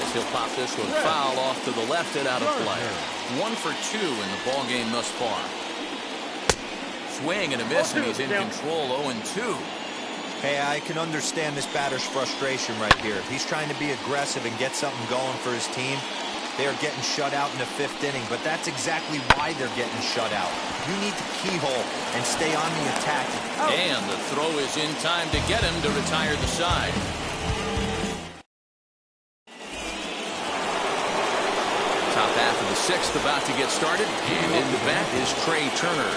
As he'll pop this one foul off to the left and out of play. 1 for 2 in the ball game thus far. Swing and a miss, and he's in control. 0-2. Hey, I can understand this batter's frustration right here. He's trying to be aggressive and get something going for his team. They are getting shut out in the 5th inning, but that's exactly why they're getting shut out. You need to keyhole and stay on the attack. And the throw is in time to get him to retire the side. Top half of the 6th about to get started, and in the bat is Trey Turner.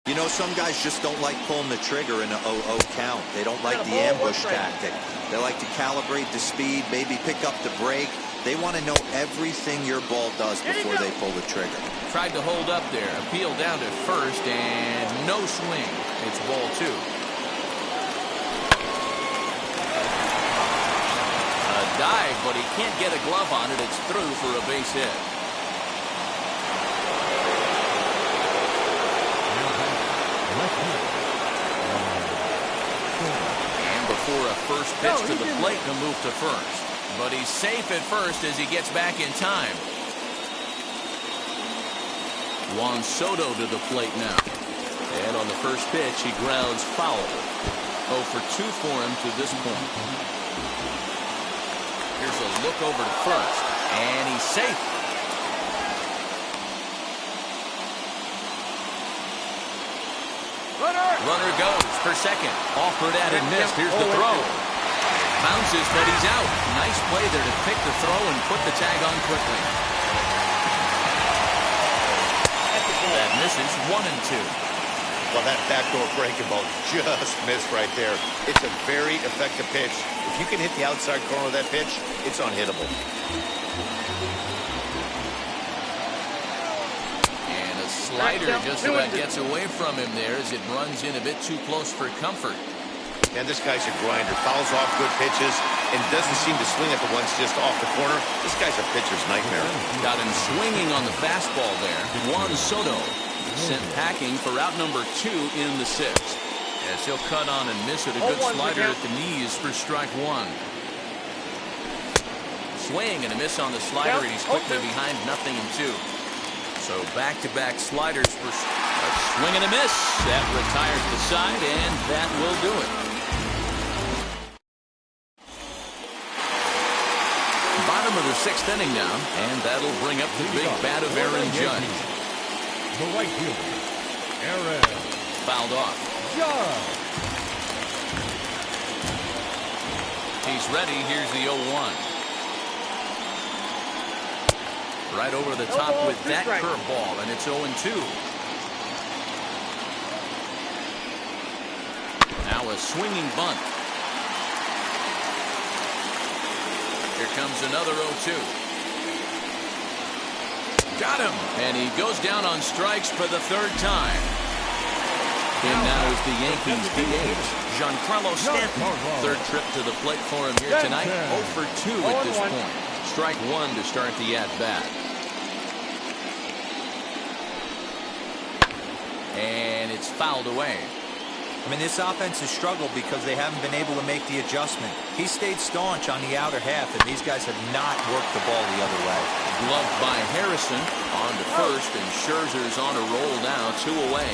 You know, some guys just don't like pulling the trigger in an 0-0 count. They don't like the ambush tactic. They like to calibrate the speed, maybe pick up the brake. They want to know everything your ball does before they pull the trigger. Tried to hold up there. Appeal down to first, and no swing. It's ball 2. A dive, but he can't get a glove on it. It's through for a base hit. And before a first pitch to the plate, he'll move to first. But he's safe at first as he gets back in time. Juan Soto to the plate now. And on the first pitch, he grounds foul. 0 for 2 for him to this point. Here's a look over to first. And he's safe. Runner goes for second. Offered at and missed. Here's the throw. Bounces, but he's out. Nice play there to pick the throw and put the tag on quickly. That misses. 1-2. Well, that backdoor breaking ball just missed right there. It's a very effective pitch. If you can hit the outside corner of that pitch, it's unhittable. Slider just about gets away from him there as it runs in a bit too close for comfort. And this guy's a grinder. Fouls off good pitches and doesn't seem to swing at the ones just off the corner. This guy's a pitcher's nightmare. Got him swinging on the fastball there. Juan Soto sent packing for out number 2 in the 6th. As he'll cut on and miss it. A good slider at the knees for strike 1. Swing and a miss on the slider, and he's quickly behind 0-2. So back-to-back sliders for a swing and a miss. That retires the side, and that will do it. Bottom of the 6th inning now, and that'll bring up the big bat of Aaron Judge. The right fielder, Aaron. Fouled off. Judge. He's ready. Here's the 0-1. Right over the top with that curveball, and it's 0-2. Now a swinging bunt. Here comes another 0-2. Got him, and he goes down on strikes for the third time. In now is the Yankees DH, Giancarlo Stanton. Third trip to the plate for him here tonight. 0 for 2 at this point. Strike one to start the at-bat. And it's fouled away. I mean, this offense has struggled because they haven't been able to make the adjustment. He stayed staunch on the outer half, and these guys have not worked the ball the other way. Gloved by Harrison. On to first, and Scherzer's on a roll now, 2 away.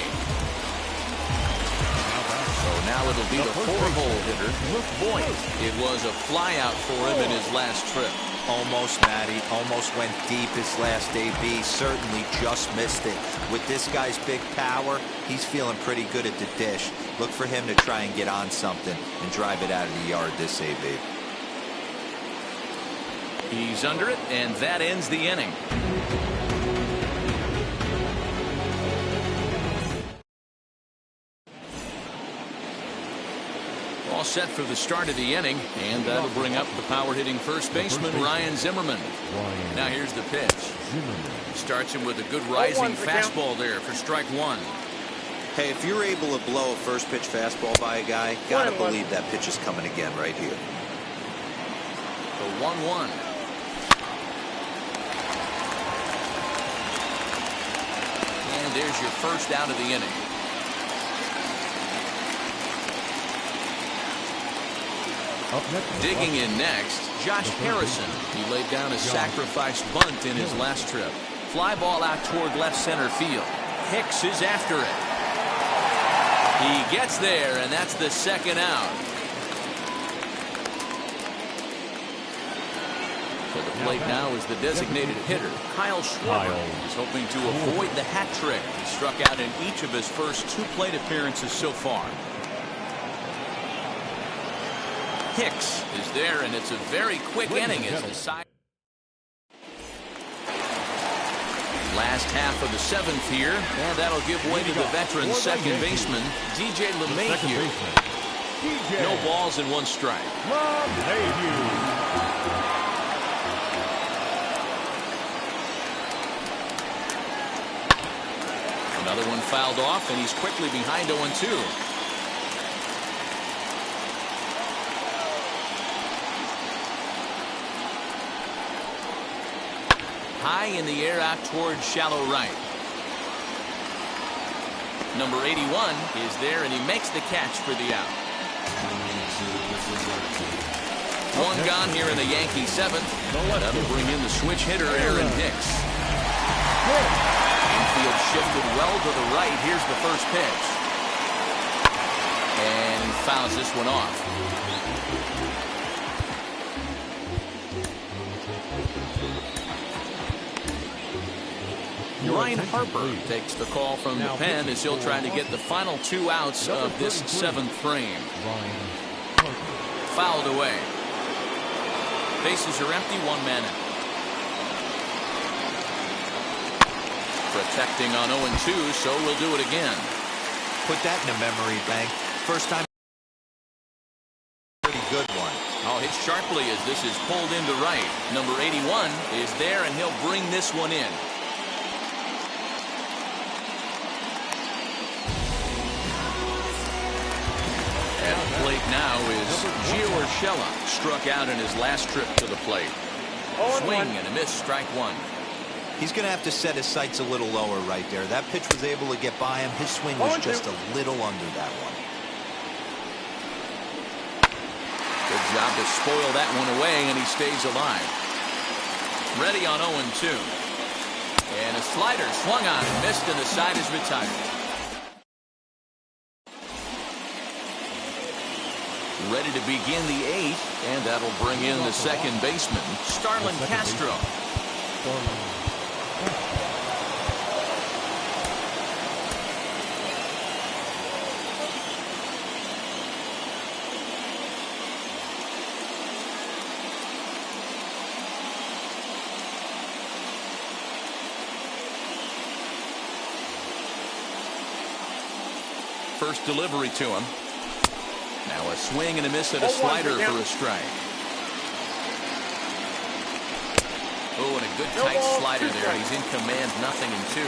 So now it'll be the 4-hole hitter, Luke Voit. It was a flyout for him in his last trip. Almost, Matty. Almost went deep his last AB. Certainly just missed it. With this guy's big power, he's feeling pretty good at the dish. Look for him to try and get on something and drive it out of the yard this AB. He's under it, and that ends the inning. All set for the start of the inning, and that'll bring up the power-hitting first baseman, Ryan Zimmerman. Now here's the pitch. Starts him with a good rising fastball there for strike one. Hey, if you're able to blow a first pitch fastball by a guy, gotta believe that pitch is coming again right here. The 1-1. And there's your first out of the inning. Digging in next, Josh Harrison. He laid down a sacrifice bunt in his last trip. Fly ball out toward left center field. Hicks is after it. He gets there, and that's the second out. To the plate now is the designated hitter, Kyle Schwarber. He's hoping to avoid the hat trick. He struck out in each of his first 2 plate appearances so far. Hicks is there, and it's a very quick inning as the side. Last half of the 7th here, and that'll give way to the veteran second baseman, DJ LeMahieu. No balls and 1 strike. Another one fouled off, and he's quickly behind 0-2. High in the air out towards shallow right. Number 81 is there, and he makes the catch for the out. 1 gone here in the Yankee 7th. That'll bring in the switch hitter, Aaron Hicks. Infield shifted well to the right. Here's the first pitch. And he fouls this one off. Ryan Harper takes the call from the pen as he'll try to get the final 2 outs of this 7th frame. Fouled away. Bases are empty, 1 man out. Protecting on 0-2, so we'll do it again. Put that in a memory bank. First time. Pretty good one. Oh, hit sharply as this is pulled into right. Number 81 is there, and he'll bring this one in. At the plate now is Gio Urshela. Struck out in his last trip to the plate. Swing and a miss, strike 1. He's going to have to set his sights a little lower right there. That pitch was able to get by him. His swing was just a little under that one. Good job to spoil that one away, and he stays alive. Ready on 0-2. And a slider swung on and missed, and the side is retired. Ready to begin the 8th, and that'll bring in the second baseman, Starlin Castro. first delivery to him. Now a swing and a miss at a slider for a strike. Oh, and a good tight slider there. He's in command, 0-2.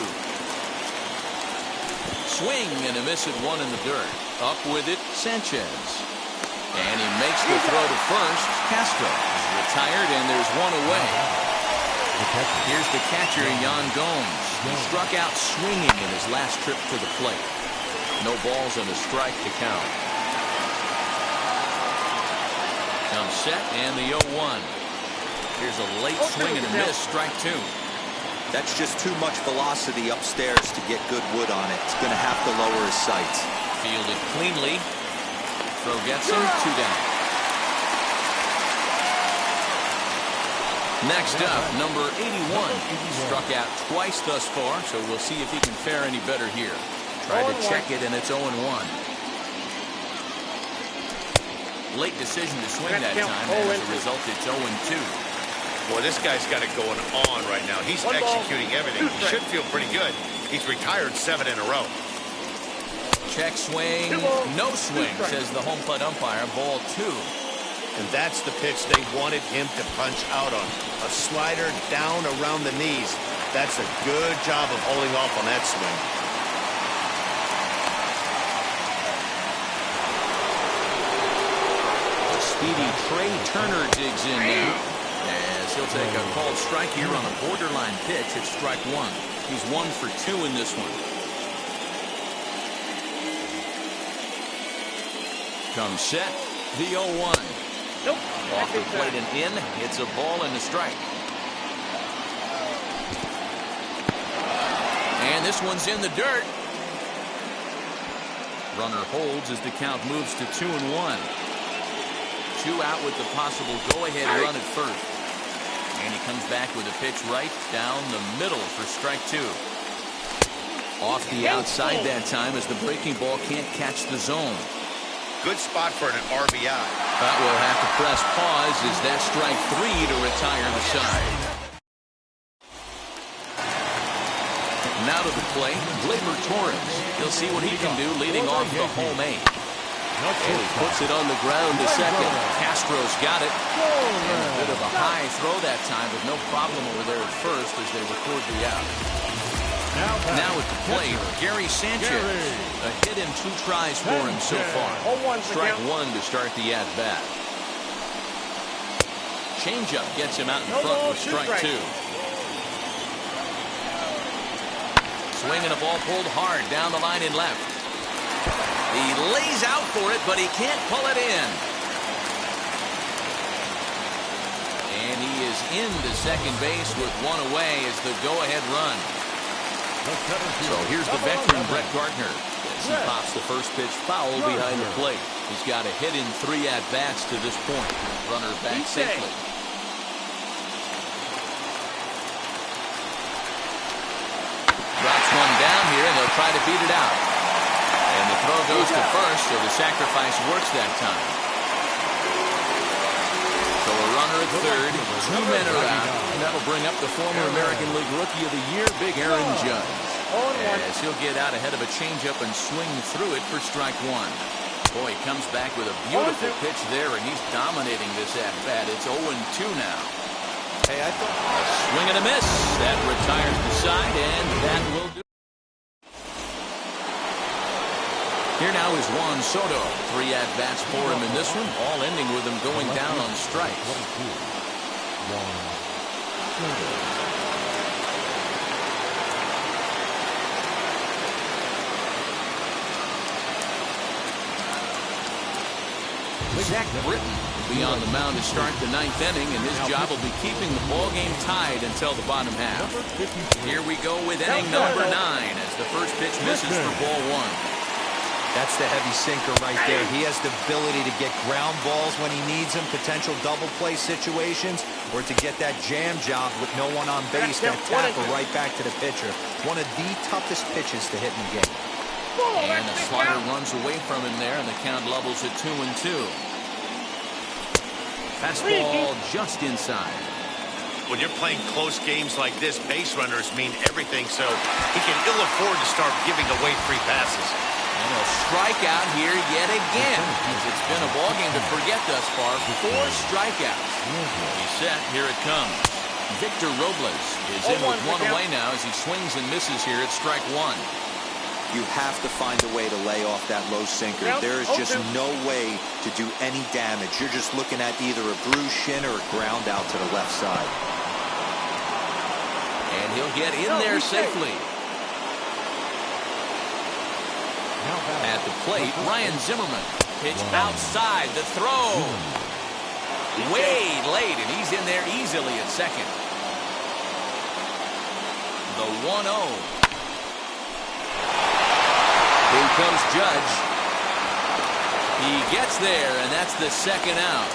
Swing and a miss at 1 in the dirt. Up with it, Sanchez. And he makes the throw to first. Castro is retired, and there's 1 away. Here's the catcher, Yan Gomes. He struck out swinging in his last trip to the plate. No balls and a strike to count. Comes set, and the 0-1. Here's a late swing and a miss, strike 2. That's just too much velocity upstairs to get good wood on it. It's going to have to lower his sights. Fielded cleanly. Throw gets him, 2 down. Next up, number 81. He struck out twice thus far, so we'll see if he can fare any better here. Tried to check it, and it's 0-1. Late decision to swing that time, and as a result, it's 0-2. Boy, this guy's got it going on right now. He's executing everything. He should feel pretty good. He's retired 7 in a row. Check swing. No swing, says the home plate umpire. Ball 2. And that's the pitch they wanted him to punch out on. A slider down around the knees. That's a good job of holding off on that swing. The speedy Trey Turner digs in now. As he'll take a called strike here on a borderline pitch. It's strike 1. He's 1 for 2 in this one. Comes set. The 0-1. Nope. Off the plate and in. It's a ball and a strike. And this one's in the dirt. Runner holds as the count moves to 2-1. 2 out with the possible go-ahead run at first. And he comes back with a pitch right down the middle for strike 2. Off the outside that time as the breaking ball can't catch the zone. Good spot for an RBI. But we'll have to press pause as that's strike 3 to retire the side. Now to the plate, Gleyber Torres. He'll see what he can do leading off the home 8. And he puts it on the ground to second. Castro's got it. And a bit of a high throw that time, but no problem over there at first as they record the out. Now at the plate, Gary Sanchez. A hit in 2 tries for him so far. Strike 1 to start the at-bat. Changeup gets him out in front with strike 2. Swinging a ball pulled hard down the line in left. He lays out for it, but he can't pull it in. And he is into second base with 1 away as the go-ahead run. So here's the veteran Brett Gardner as he pops the first pitch foul behind the plate. He's got a hit in 3 at-bats to this point. Runner back safely. Drops one down here, and they'll try to beat it out. And the throw goes to first, so the sacrifice works that time. So a runner at third, 2 men are out, and that'll bring up the former American League Rookie of the Year, Big Aaron Judge. As he'll get out ahead of a changeup and swing through it for strike 1. Boy, he comes back with a beautiful pitch there, and he's dominating this at-bat. It's 0-2 now. Hey, I thought A swing and a miss. That retires the side, and that will do. Here now is Juan Soto. 3 at-bats for him in this one, all ending with him going down on strikes. Zach Britton will be on the mound to start the 9th inning, and his job will be keeping the ball game tied until the bottom half. Here we go with inning number 9 as the first pitch misses for ball 1. that's the heavy sinker right there. He has the ability to get ground balls when he needs them, potential double play situations, or to get that jam job with no one on base, that tapper right back to the pitcher. One of the toughest pitches to hit in the game. And the slider runs away from him there, and the count levels at 2-2. Fastball just inside. When you're playing close games like this, base runners mean everything, so he can ill afford to start giving away free passes. And he'll strike out here yet again. As it's been a ball game to forget thus far. 4 strikeouts. He's set. Here it comes. Victor Robles is in with 1 away now as he swings and misses here at strike 1. You have to find a way to lay off that low sinker. There is just no way to do any damage. You're just looking at either a bruised shin or a ground out to the left side. And he'll get in there safely. At the plate, Ryan Zimmerman. Pitch outside. The throw. Way late, and he's in there easily at second. The 1-0. Here comes Judge. He gets there, and that's the second out.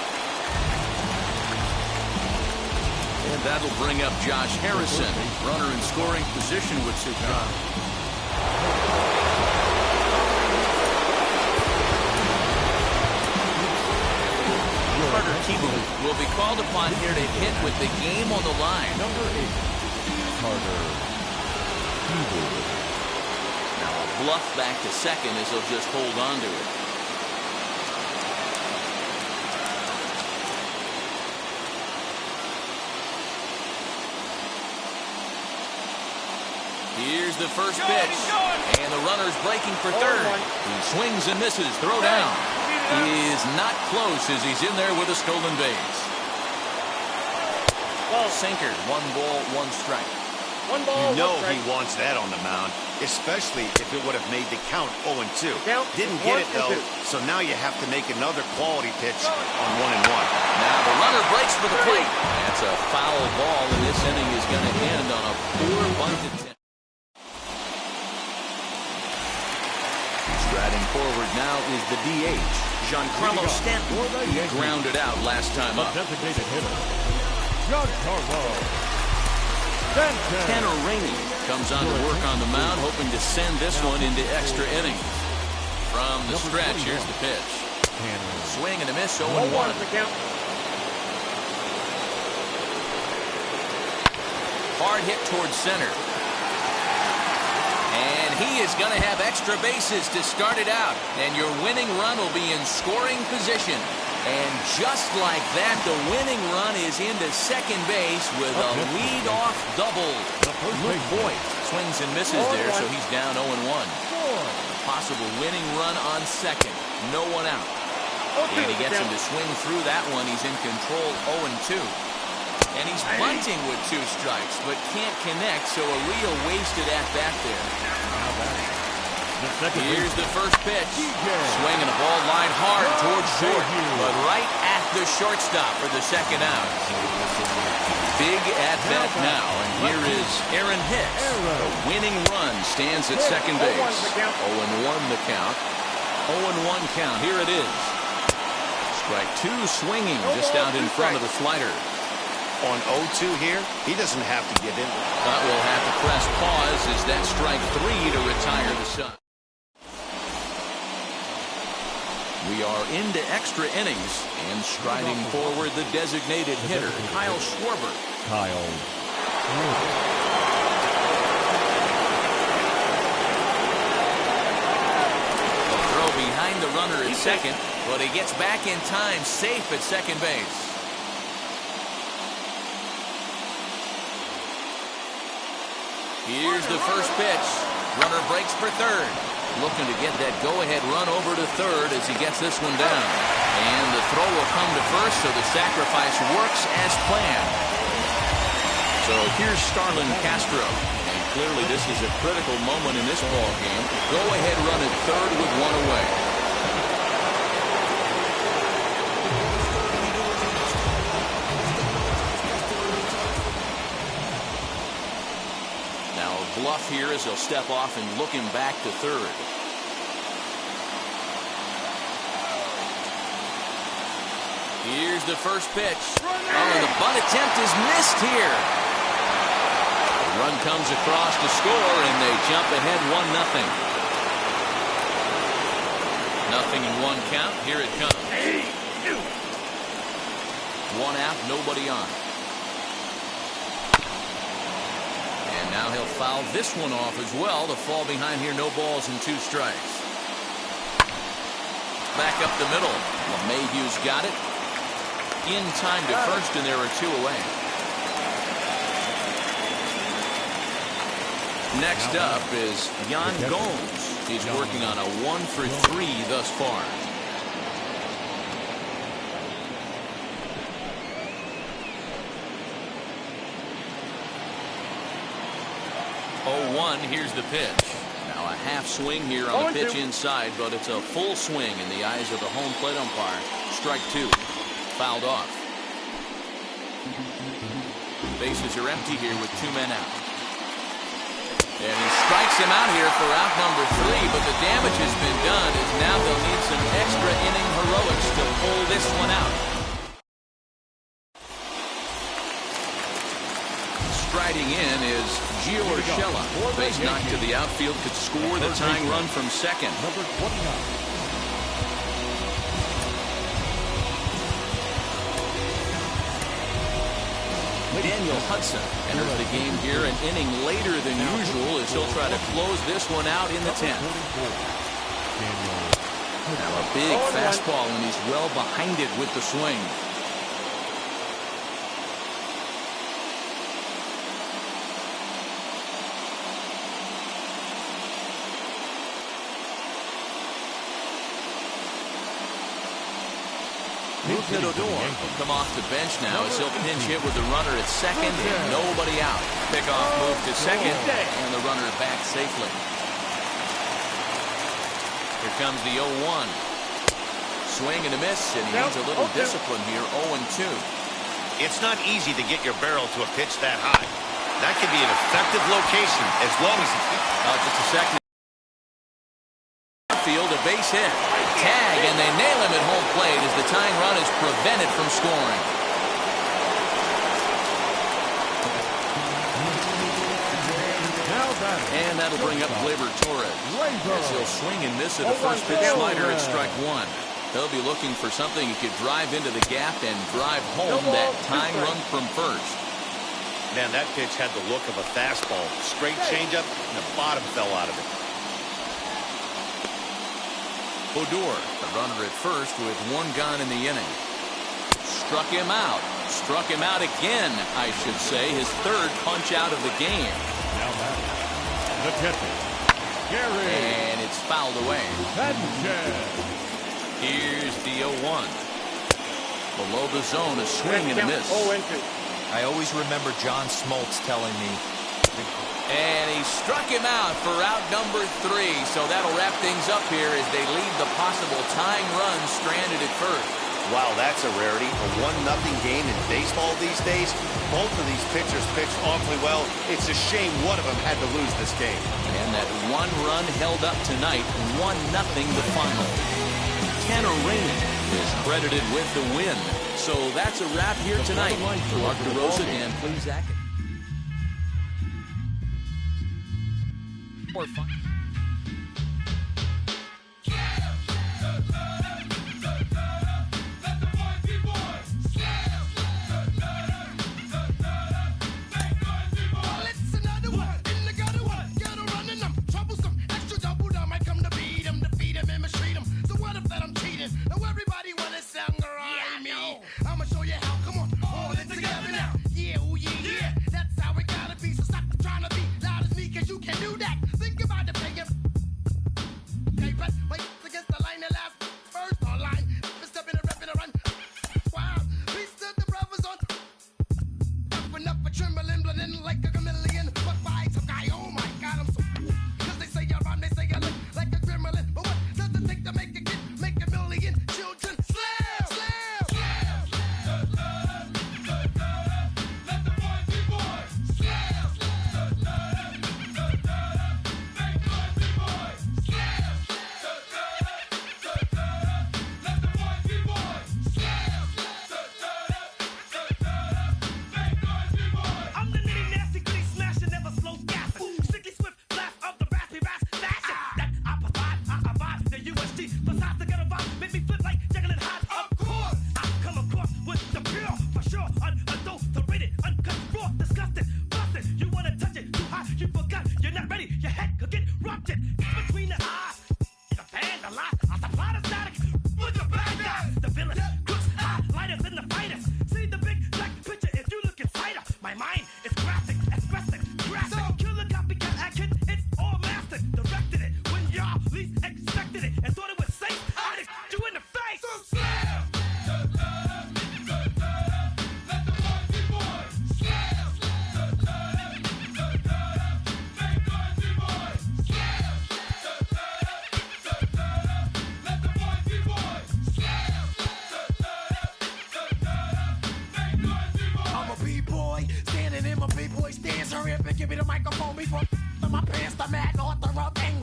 And that'll bring up Josh Harrison. Runner in scoring position with 2 counts. Carter Kieboom will be called upon here to hit with the game on the line. Number 8, Carter Kieboom. Bluff back to second as he'll just hold on to it. Here's the first pitch. And the runner's breaking for third. He swings and misses. Throw down. He is not close as he's in there with a stolen base. Sinker. 1 ball, 1 strike. You know he wants that on the mound, especially if it would have made the count 0-2. Didn't get it, though, so now you have to make another quality pitch on 1-1. Now the runner breaks for the plate. That's a foul ball, and this inning is going to end on a poor bunt attempt. Striding forward now is the DH, Giancarlo Stanton. He grounded out last time up. Designated hitter, Giancarlo. Tanner Rainey comes on to work on the mound, hoping to send this one into extra innings. From the stretch, here's the pitch. Swing and a miss, 0-1. Hard hit towards center. And he is going to have extra bases to start it out. And your winning run will be in scoring position. And just like that, the winning run is into second base with a lead-off double. Luke Voigt swings and misses there, so he's down 0-1. Possible winning run on second. No one out. And he gets him to swing through that one. He's in control 0-2. And he's bunting with 2 strikes, but can't connect, so a real wasted at-bat there. Here's the first pitch. Swinging a ball line hard towards short, but right at the shortstop for the second out. Big at-bat now, and here is Aaron Hicks. The winning run stands at second base. 0-1 the count. 0-1 count. Here it is. Strike 2 swinging just out in front of the slider. On 0-2 here, he doesn't have to give in. But we'll have to press pause as that strike 3 to retire the Sun. We are into extra innings, and striding forward the designated hitter, Kyle Schwarber. A throw behind the runner at second, but he gets back in time, safe at second base. Here's the first pitch. Runner breaks for third. Looking to get that go-ahead run over to third as he gets this one down. And the throw will come to first, so the sacrifice works as planned. So here's Starlin Castro. And clearly this is a critical moment in this ball game. Go-ahead run at third with 1 away. Bluff here as he'll step off and look him back to third. Here's the first pitch. Oh, the bunt attempt is missed here. The run comes across to score, and they jump ahead 1-0. Nothing in 1 count. Here it comes. 1 out, nobody on. Now he'll foul this one off as well to fall behind here. No balls and 2 strikes. Back up the middle. LeMahieu's got it. In time to first, and there are 2 away. Next up is Yan Gomes. He's working on a 1 for 3 thus far. 0-1, here's the pitch. Now a half swing here on the pitch inside, but it's a full swing in the eyes of the home plate umpire. Strike 2. Fouled off. Bases are empty here with 2 men out. And he strikes him out here for out number 3, but the damage has been done as now they'll need some extra inning heroics to pull this one out. Striding in is Gio Urshela. Base knock to the outfield could score the tying run from second. Number 29. Daniel Hudson enters the game here an inning later than usual as he'll try to close this one out in the 10th. Now a big fastball, and he's well behind it with the swing. Rougned Odor will come off the bench now as he'll pinch hit with the runner at second and nobody out. Pickoff move to second and the runner back safely. Here comes the 0-1. Swing and a miss, and he needs a little discipline here. 0-2. It's not easy to get your barrel to a pitch that high. That can be an effective location as long as it's... Just a second. Field, a base hit. Tag, and they nail him at home plate as the tying run is prevented from scoring. And that'll bring up Gleyber Torres. As he'll swing and miss at a first pitch slider at strike 1. They'll be looking for something he could drive into the gap and drive home that tying run from first. Man, that pitch had the look of a fastball. Straight changeup, and the bottom fell out of it. Odor, the runner at first with 1 gone in the inning. Struck him out. Struck him out again, I should say. His 3rd punch out of the game. Now that the catcher, Gary. And it's fouled away. Sanchez. Here's the 0-1. Below the zone, a swing and a miss. I always remember John Smoltz telling me. And he struck him out for out number 3. So that'll wrap things up here as they leave the possible tying run stranded at first. Wow, that's a rarity. A 1-0 game in baseball these days. Both of these pitchers pitched awfully well. It's a shame one of them had to lose this game. And that 1 run held up tonight. 1-0 the final. Tanner Rainey is credited with the win. So that's a wrap here tonight. For Mark DeRosa and Cleve Zach. More fun. Think about the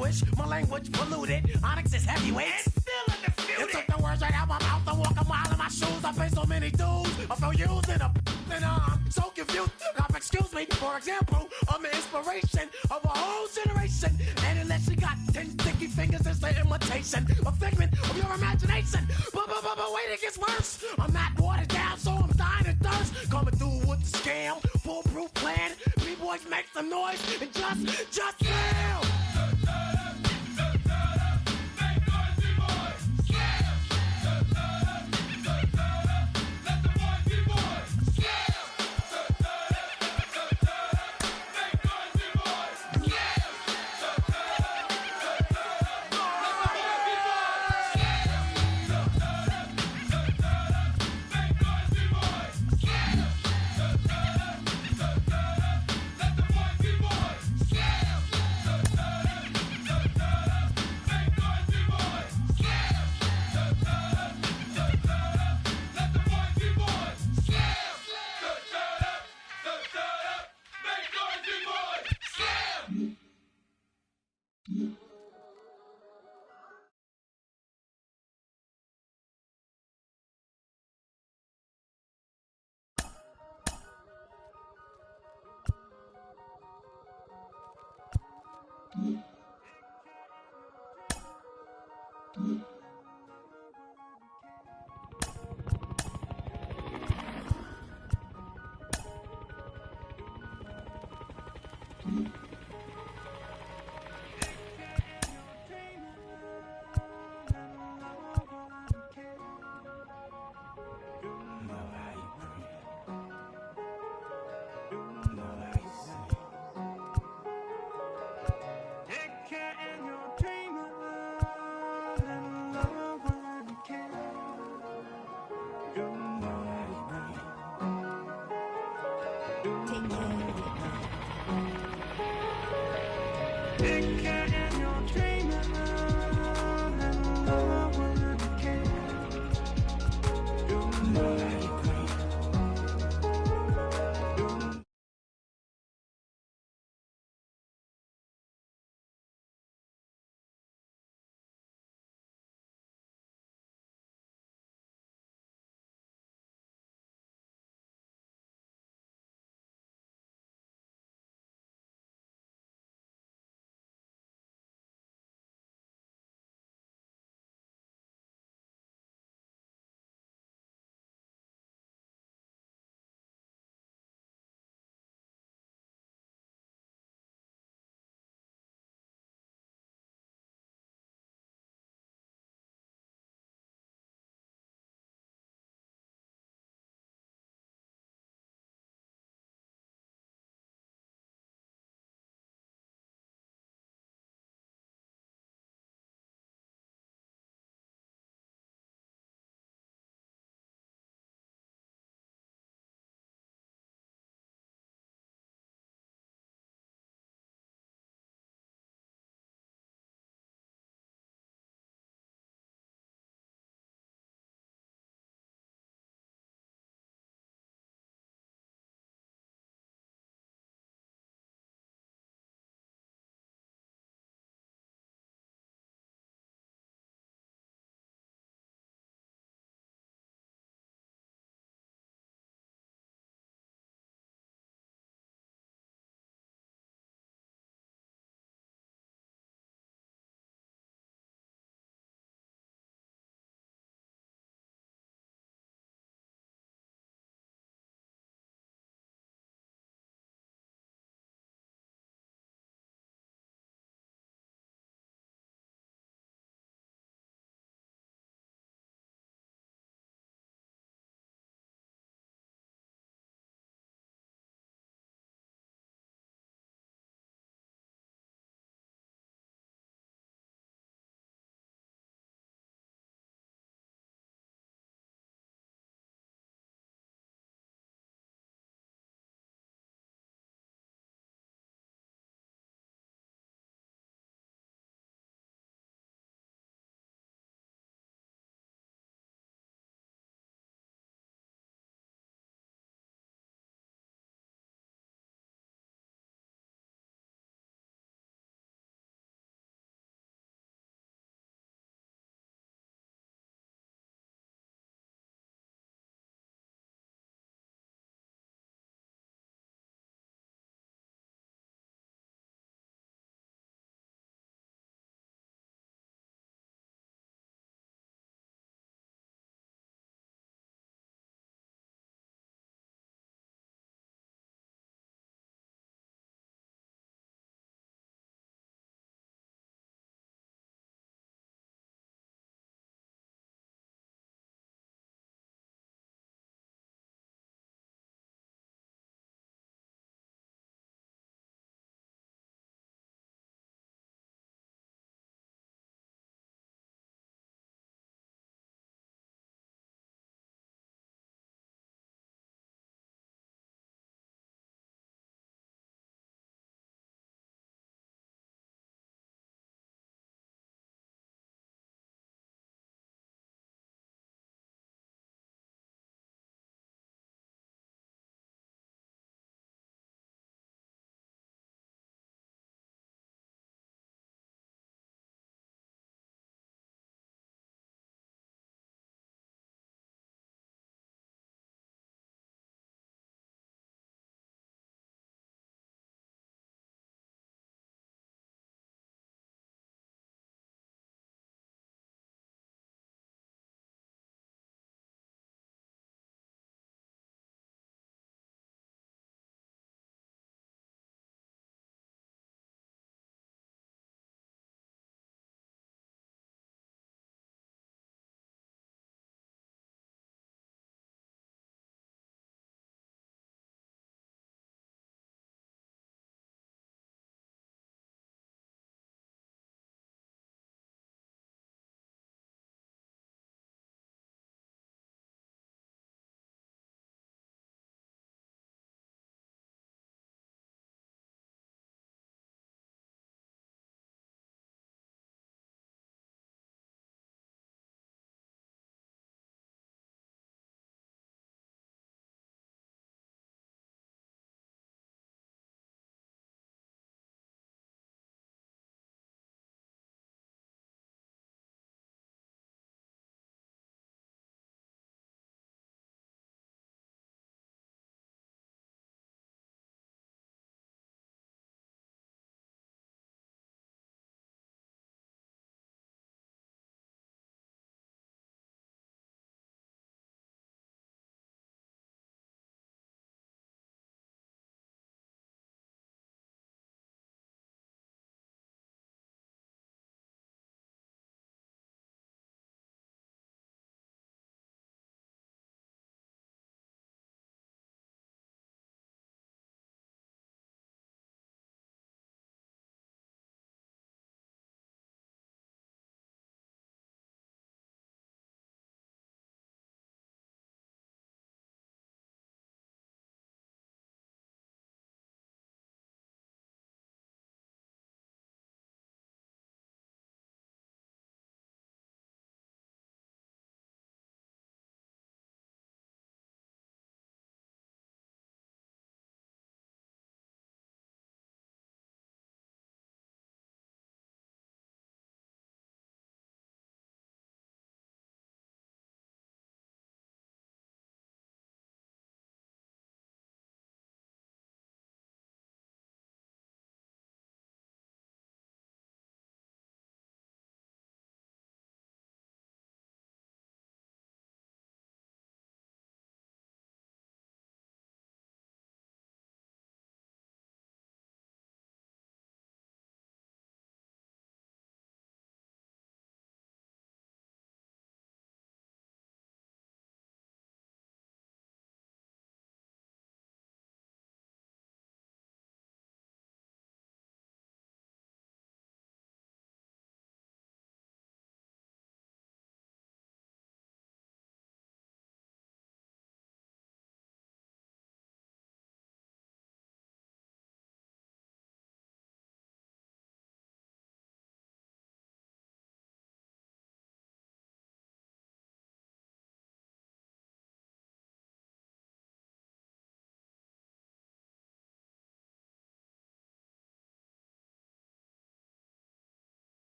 distinguish. My language polluted. Onyx is heavyweight. It's still undefeated. You took the words right out my mouth and walk a mile in my shoes. I pay so many dues. I feel used in a and I'm so confused. Now, excuse me, for example, I'm the inspiration of a whole generation. And unless you got 10 sticky fingers, it's the imitation, a figment of your imagination. But wait, it gets worse. I'm not watered down, so I'm dying of thirst. Coming through with the scam, foolproof plan. B-boys make some noise and just fail. Make noise, B-boy! Slam!